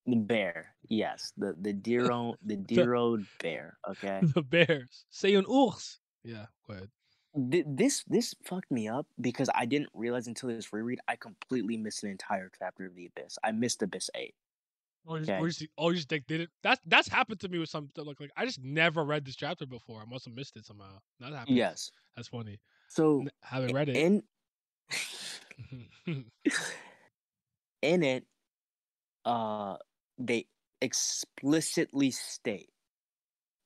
The bear, yes, the the Dero bear. Okay, the bears. Say un ours. Yeah, go ahead. this fucked me up because I didn't realize until this reread I completely missed an entire chapter of the Abyss. I missed Abyss 8. Okay, You just think did it. That's happened to me with some like I just never read this chapter before. I must have missed it somehow. That happens. yes. That's funny. So Haven't read it. in in it, they explicitly state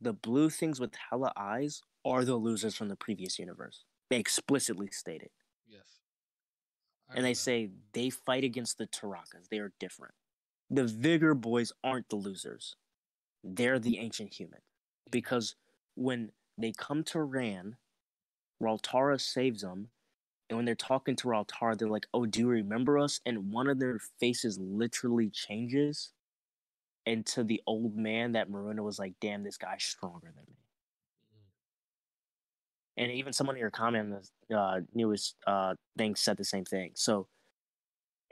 the blue things with hella eyes are the losers from the previous universe. They explicitly state it. Yes, I And they remember that. say they fight against the Tarakas. They are different. The Vigor boys aren't the losers. They're the ancient human. Because when they come to Ran, Raltara saves them. And when they're talking to Raltara, they're like, "Oh, do you remember us?" And one of their faces literally changes into the old man that Maruna was like, "Damn, this guy's stronger than me." And even someone in your comment on the newest thing said the same thing. So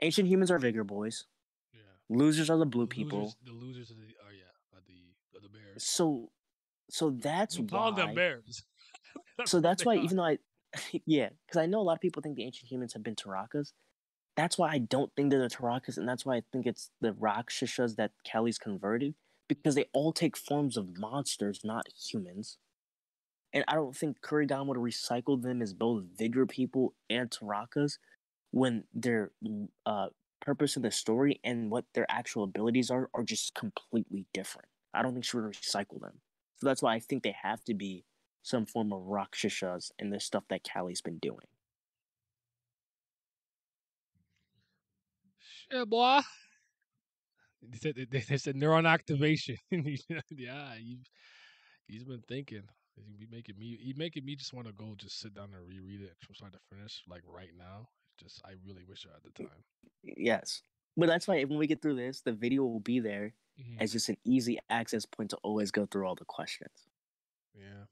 ancient humans are Vigor boys. Yeah, Losers are the blue people. the losers are yeah, are the bears. So so that's I'm calling them why. bears. That's So what that's they why are. even though I, yeah, because I know a lot of people think the ancient humans have been Tarakas. That's why I don't think they're the Tarakas, and that's why I think it's the Rakshasas that Kelly's converted because they all take forms of monsters, not humans. And I don't think Kurigan would have recycled them as both Vigor people and Tarakas when their purpose of the story and what their actual abilities are just completely different. I don't think she would recycle them. So that's why I think they have to be some form of Rakshasas in the stuff that Callie's been doing. Shit, boy. They said neuron activation. Yeah, he's been thinking. He making me just want to go just sit down and reread it from start to finish, like right now. Just I really wish I had the time. Yes. But that's why when we get through this, the video will be there Mm-hmm. as just an easy access point to always go through all the questions. Yeah.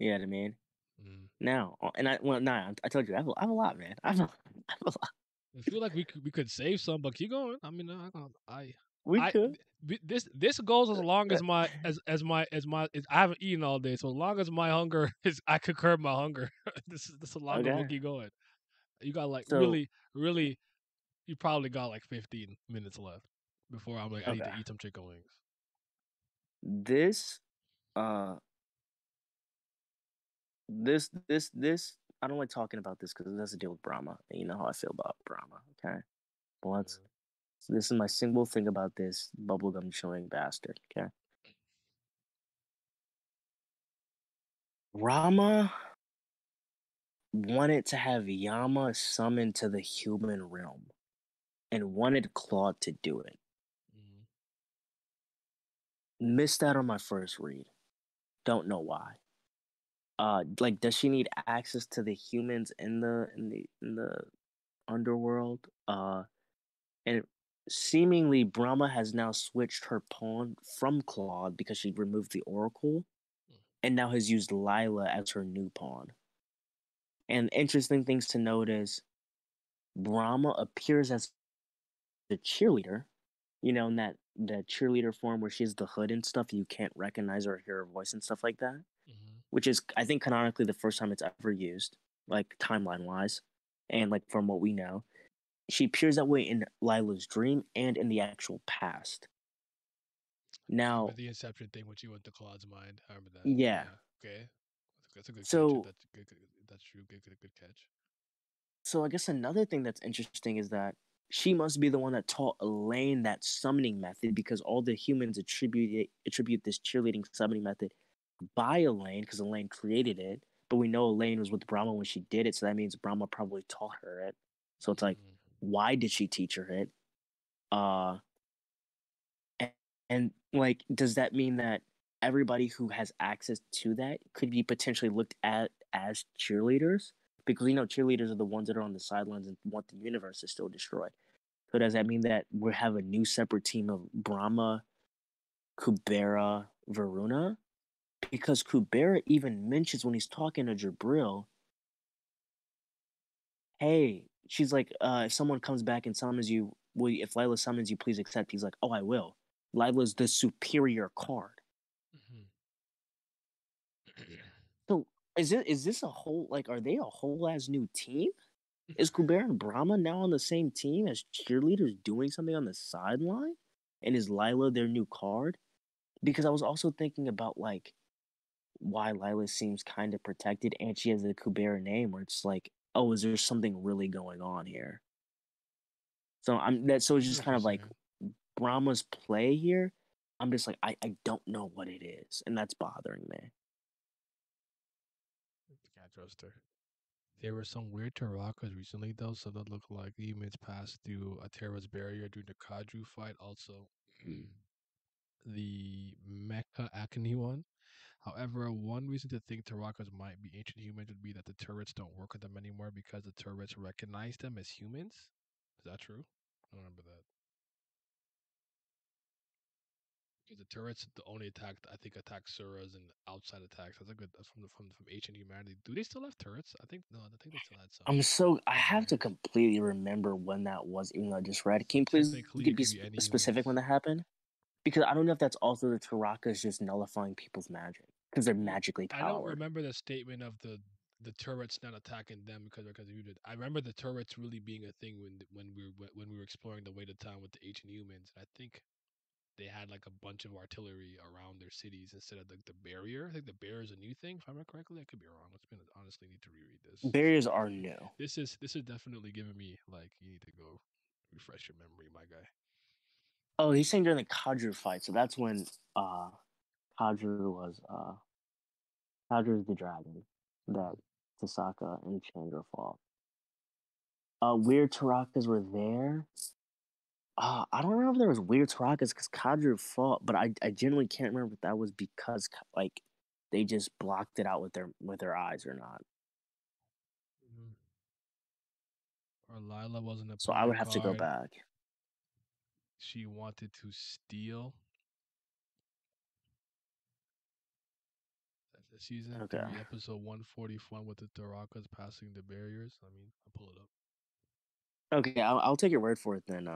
You know what I mean? Mm. Now, and I told you, I have a lot, man. I have a lot. I feel like we could save some, but keep going. I mean, I We I could. this goes as long as I haven't eaten all day, so as long as my hunger is, I could curb my hunger. This is a longer we'll Okay. keep going. You got like So really, you probably got like 15 minutes left before I'm like, I need to okay. eat some chicken wings. This uh this I don't like talking about this because it has to deal with Brahma. And you know how I feel about Brahma, okay? But Mhm. so this is my single thing about this bubblegum chewing bastard, okay? Rama wanted to have Yama summoned to the human realm and wanted Claude to do it. Mhm. Missed out on my first read. Don't know why. Like, does she need access to the humans in the underworld? And seemingly Brahma has now switched her pawn from Claude because she removed the Oracle, and now has used Lila as her new pawn. And interesting things to note is Brahma appears as the cheerleader, in that cheerleader form where she has the hood and stuff, you can't recognize her or hear her voice and stuff like that. Mhm. Which is, I think, canonically the first time it's ever used, like timeline wise, and like from what we know. She appears that way in Lila's dream and in the actual past. I remember Now, the Inception thing when she went to Claude's mind. I remember that. yeah. Yeah. Okay. That's a good catch. So, That's true. Good catch. so I guess another thing that's interesting is that she must be the one that taught Elaine that summoning method because all the humans attribute this cheerleading summoning method by Elaine because Elaine created it. But we know Elaine was with Brahma when she did it, so that means Brahma probably taught her it. So it's like, Mhm. why did she teach her it? Uh, and like, does that mean that everybody who has access to that could be potentially looked at as cheerleaders? Because cheerleaders are the ones that are on the sidelines and want the universe to still destroy. So does that mean that we have a new separate team of Brahma, Kubera, Varuna? Because Kubera even mentions when he's talking to Jabril, hey, she's like, if someone comes back and summons you, if Lila summons you, please accept. He's like, oh, I will. Lila's the superior card. Mhm. So is this a whole, like, are they a whole ass new team? Is Kubera and Brahma now on the same team as cheerleaders doing something on the sideline? And is Lila their new card? Because I was also thinking about like why Lila seems kind of protected and she has a Kubera name where it's like, oh, is there something really going on here? So it's I see just what kind you're of like saying. Brahma's play here. I'm just like, I don't know what it is, and that's bothering me. Can't trust her. There were some weird Tarakas recently, though, so that looked like humans passed through a terrorist barrier during the Kadru fight. Also, the Mecha Acne one. However, one reason to think Tarakas might be ancient humans would be that the turrets don't work with them anymore because the turrets recognize them as humans. Is that true? I don't remember that. Because the turrets the only attack Suras and outside attacks. That's a good. That's from ancient humanity. Do they still have turrets? I think no. I think they still had some I in have to there. completely remember when that was, even though I just read it. Can So you please technically, it be could be any specific when humans. that happened? Because I don't know if that's also the Tarakas just nullifying people's magic because they're Well, magically I don't powered. remember the statement of the turrets not attacking them because you did. I remember the turrets really being a thing when we were exploring the way to town with the ancient humans. I think they had like a bunch of artillery around their cities instead of like the barrier. I think the barrier is a new thing. If I remember correctly, I could be wrong. Let's be honestly need to reread this. Barriers are new. This is definitely giving me like you need to go refresh your memory, my guy. Oh, he's saying during the Kadru fight, so that's when Kadru was Kadru is the dragon that Tasaka and Chandra fought. Weird Tarakas were there. I don't remember if there was weird Tarakas because Kadru fought, but I genuinely can't remember if that was because like they just blocked it out with their eyes or not. Mhm. Or Lila was an So I would opponent have to go card. back. She wanted to steal. That's season Okay. 3, episode 141 with the Tarakas passing the barriers. I mean, I'll pull it up. Okay, I'll take your word for it then.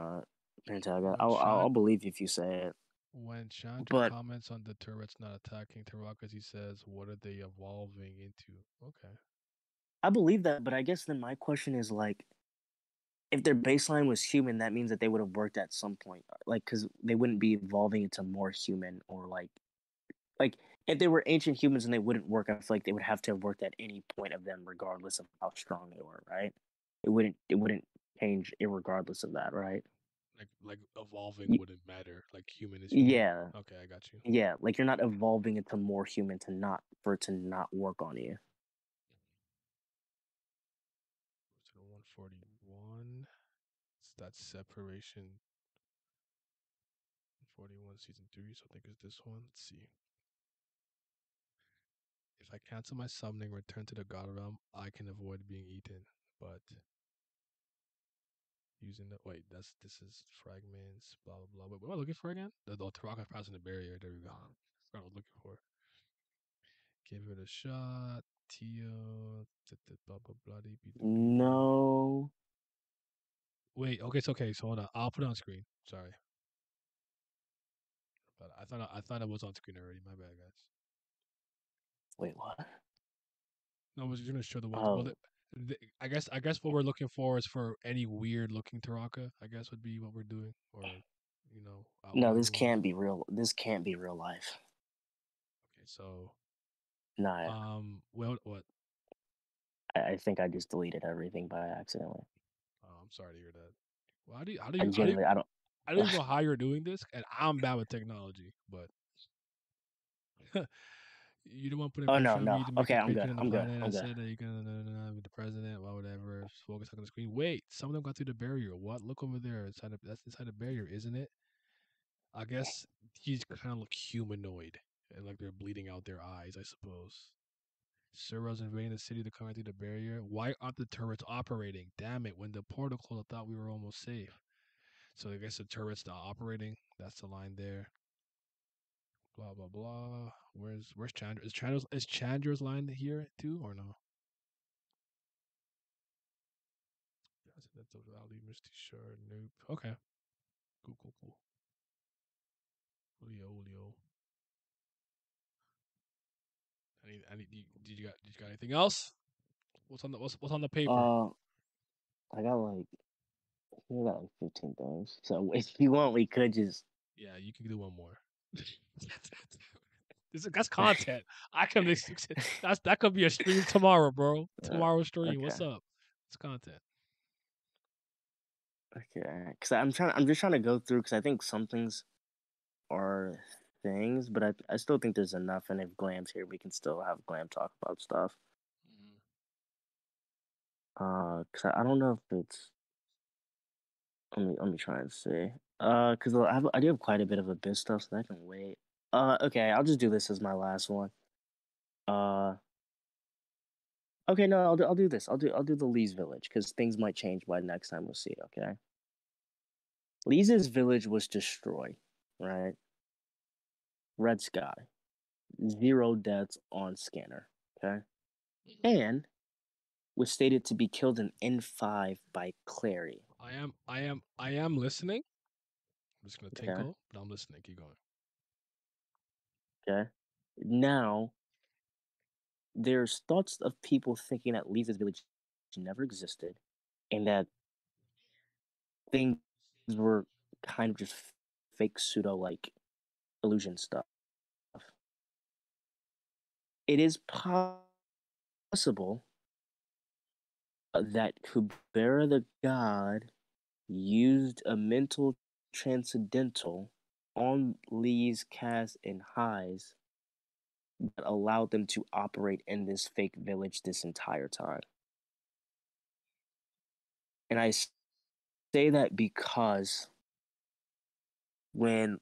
Pentagon. When I'll Chan believe you if you say it. when Chandra But comments on the turrets not attacking Tarakas, he says, "What are they evolving into?" Okay. I believe that. But I guess then my question is like, if their baseline was human, that means that they would have worked at some point, like because they wouldn't be evolving into more human or like if they were ancient humans and they wouldn't work. I feel like they would have to have worked at any point of them, regardless of how strong they were. Right? It wouldn't change, regardless of that. Right? Like evolving Y- wouldn't matter. Like human is human. yeah, Okay, I got you. yeah. Like you're not evolving into more human to not for it to not work on you. So 141. It's that separation. 41 season 3. So I think it's this one. Let's see. If I cancel my summoning, return to the God realm, I can avoid being eaten. But using the this is fragments, blah blah blah. What am I looking for again? The Taraka passing the barrier. There we go. That's what I was looking for. Give it a shot. Tio, blah blah blah. No. Wait, okay, it's okay. So hold on. I'll put it on screen. Sorry, but I thought it was on screen already. My bad, guys. Wait, what? No, I was just gonna show the ones. Well, Oh, I guess what we're looking for is for any weird looking Taraka. I guess would be what we're doing, or no, outlying this can't ones. be real. This can't be real life. Okay, so Nah, well, what? I think I just deleted everything by accident. Oh, I'm sorry to hear that. Well, how do you how do I you how do you genuinely, I don't. I don't even know how you're doing this, and I'm bad with technology, but you don't want to put Oh pressure no, on me no. to make Okay, a I'm great good. king on the I'm good. planet. I I'm good. said that you're gonna be the president, well, whatever. Focus on the screen. Wait, some of them got through the barrier. What? Look over there. That's inside the barrier, isn't it? I guess he's kind of look humanoid, and like they're bleeding out their eyes. I suppose. Surra's invading the city to come right through the barrier. Why aren't the turrets operating? Damn it! When the portal closed, I thought we were almost safe. So I guess the turret's not operating. That's the line there. Blah blah blah. Where's Chandra? Is Chandra's line here too or no? That's the Valley Misty Shard. Nope. Okay. Cool, cool, cool. Julio. Did you got anything else? What's on the paper? Uh, I got like, we got like 15 things. So if you want, we could just. Yeah, you can do one more. That's content. I can that could be a stream tomorrow, bro. Tomorrow's stream. Okay. What's up? It's content. Okay. Because I'm just trying to go through because I think some things are things, but I still think there's enough. And if Glam's here, we can still have Glam talk about stuff. Because I don't know if it's. Let me try and see. Because I do have quite a bit of Abyss stuff, so that can wait. Okay, I'll just do this as my last one. Uh, okay, no, I'll do this. I'll do the Lee's village because things might change by next time we'll see. Okay, Lee's village was destroyed. Right, red sky, 0 deaths on scanner. Okay, and was stated to be killed in N5 by Clary. I am listening. I'm just gonna Okay, tinkle, but I'm listening. Keep going. okay. Now there's thoughts of people thinking that Lee's village never existed and that things were kind of just fake pseudo like illusion stuff. It is possible that Kubera the god used a mental transcendental on Lee's cast and highs that allowed them to operate in this fake village this entire time. And I say that because when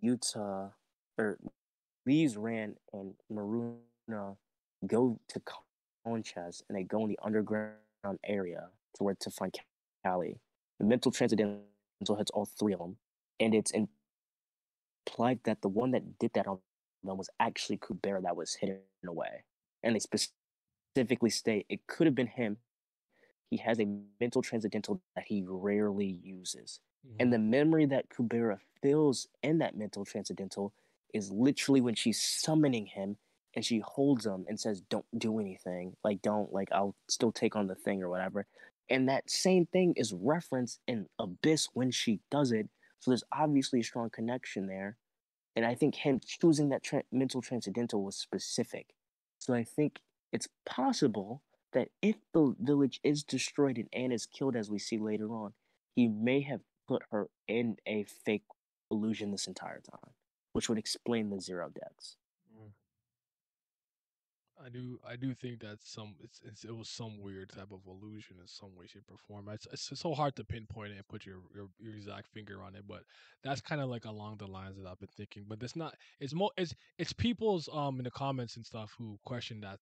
Utah or Lee's ran and Maruna go to Conchas and they go in the underground area to find Callie. The mental transcendental hits all three of them, and it's implied that the one that did that on them was actually Kubera that was hidden away. And they specifically state it could have been him. He has a mental transcendental that he rarely uses. And Mhm. the memory that Kubera feels in that mental transcendental is literally when she's summoning him and she holds him and says, "Don't do anything. Like, don't, like, I'll still take on the thing or whatever." And that same thing is referenced in Abyss when she does it. So there's obviously a strong connection there. And I think him choosing that mental transcendental was specific. So I think it's possible that if the village is destroyed and Anne is killed, as we see later on, he may have put her in a fake illusion this entire time, which would explain the zero deaths. Mm. I do think that it was some weird type of illusion in some way, shape, or form. It's so hard to pinpoint it and put your exact finger on it, but that's kind of like along the lines that I've been thinking. But it's not. It's people's in the comments and stuff who question that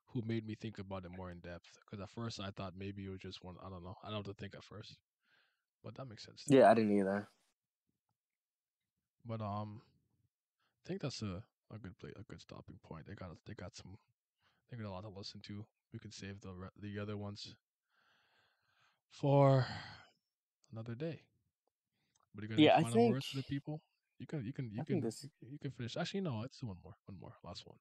who made me think about it more in depth. Because at first I thought maybe it was just one. I don't know. I don't know what to think at first, but that makes sense to me. Yeah, I didn't either. But I think that's a good stopping point. They got a lot to listen to. We could save the other ones for another day. But you got any Yeah, final words for the people? I think this. You can finish. Actually, no, it's one more, last one.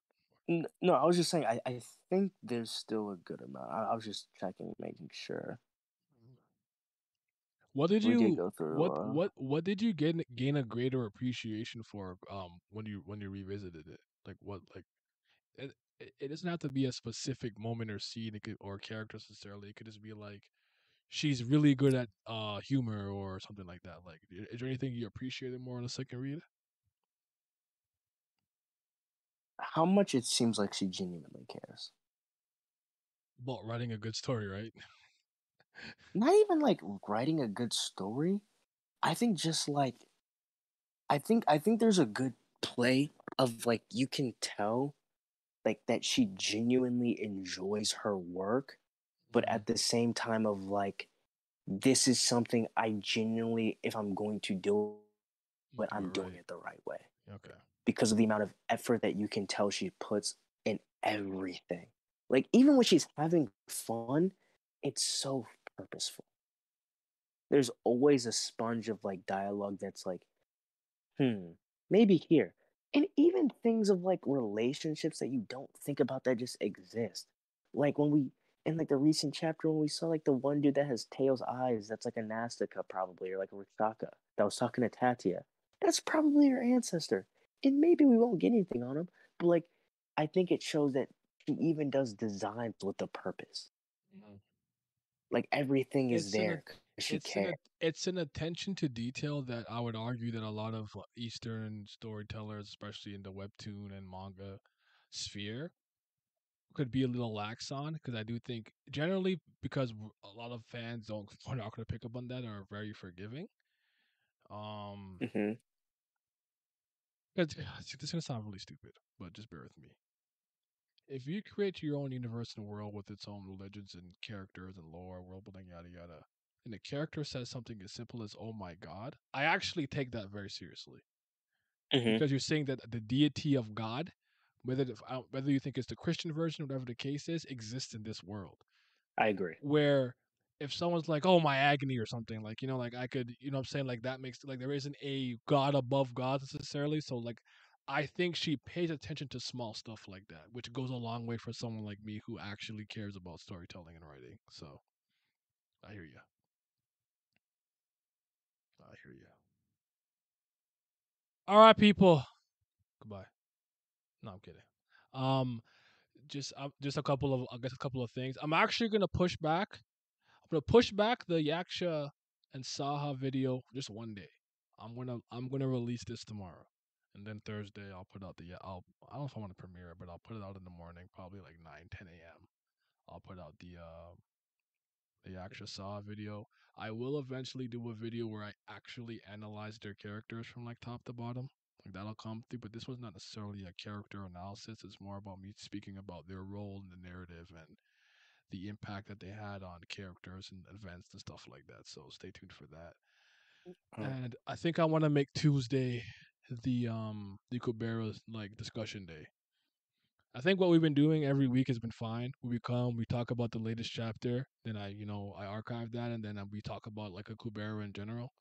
No, I was just saying. I think there's still a good amount. I was just checking, making sure. What did We did you go through. what did you gain a greater appreciation for when you revisited it? Like what like it doesn't have to be a specific moment or scene or character necessarily. It could just be like she's really good at humor or something like that. Like, is there anything you appreciated more on the second read? How much it seems like she genuinely cares. About writing a good story, right? Not even like writing a good story. I think just like I think there's a good play of like you can tell like that she genuinely enjoys her work, but Mm, at the same time of like this is something I genuinely, if I'm going to do it, do it I'm doing right. it the right way Okay. because of the amount of effort that you can tell she puts in everything. Like even when she's having fun, it's so purposeful. There's always a sponge of like dialogue that's like, maybe here. And even things of like relationships that you don't think about that just exist. Like when we in like the recent chapter when we saw like the one dude that has Tails eyes, that's like a Nastica probably, or like a Rikaka that was talking to Tatia. That's probably her ancestor. And maybe we won't get anything on him, but like I think it shows that she even does designs with a purpose. Mhm. Like everything is It's there because she cares. it's an attention to detail that I would argue that a lot of Eastern storytellers, especially in the webtoon and manga sphere, could be a little lax on because I do think generally because a lot of fans don't are not going to pick up on that are very forgiving. Um, Hmm. 'Cause this is gonna sound really stupid, but just bear with me. If you create your own universe and world with its own religions and characters and lore, world building, yada yada, and the character says something as simple as "Oh my God," I actually take that very seriously Hmm. because you're saying that the deity of God, whether you think it's the Christian version, whatever the case is, exists in this world. I agree. Where if someone's like, "Oh my agony" or something, like like I could, what I'm saying, like that makes like there isn't a God above God necessarily. So like I think she pays attention to small stuff like that, which goes a long way for someone like me who actually cares about storytelling and writing. So I hear you. I hear you. All right, people. Goodbye. No, I'm kidding. Um, just a couple of I guess a couple of things. I'm actually gonna push back. I'm gonna push back the Yaksha and Saha video just one day. I'm gonna release this tomorrow, and then Thursday I'll put out I don't know if I want to premiere it, but I'll put it out in the morning, probably like 9, 10 a.m. I'll put out the Yaksha Saha video. I will eventually do a video where I actually analyze their characters from like top to bottom. Like that'll come through, but this was not necessarily a character analysis. It's more about me speaking about their role in the narrative and the impact that they had on characters and events and stuff like that. So stay tuned for that. Oh. And I think I want to make Tuesday the Kubera like discussion day. I think what we've been doing every week has been fine. We come, we talk about the latest chapter, then I archive that, and then we talk about like a Kubera in general.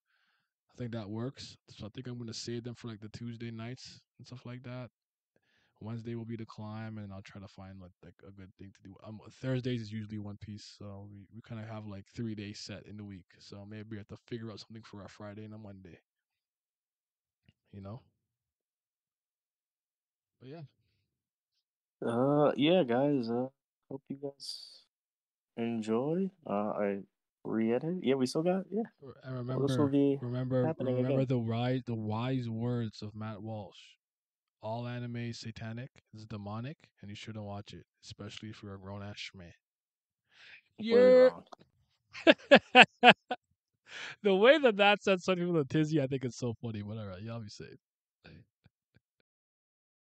I think that works. So I think I'm gonna save them for like the Tuesday nights and stuff like that. Wednesday will be the climb, and I'll try to find like a good thing to do. Thursdays is usually One Piece, so we kind of have like 3 days set in the week. So maybe we have to figure out something for a Friday and a Monday. You know. But yeah. Yeah, guys. Hope you guys enjoy. I re-edit. Yeah, we still got. Yeah, And well, this will be happening remember again. the wise words of Matt Walsh. All anime is satanic, it's demonic, and you shouldn't watch it, especially if you're a grown ass schmeh. Word Yeah. wrong. The way that said something from the tizzy, I think it's so funny. But all right, y'all be safe.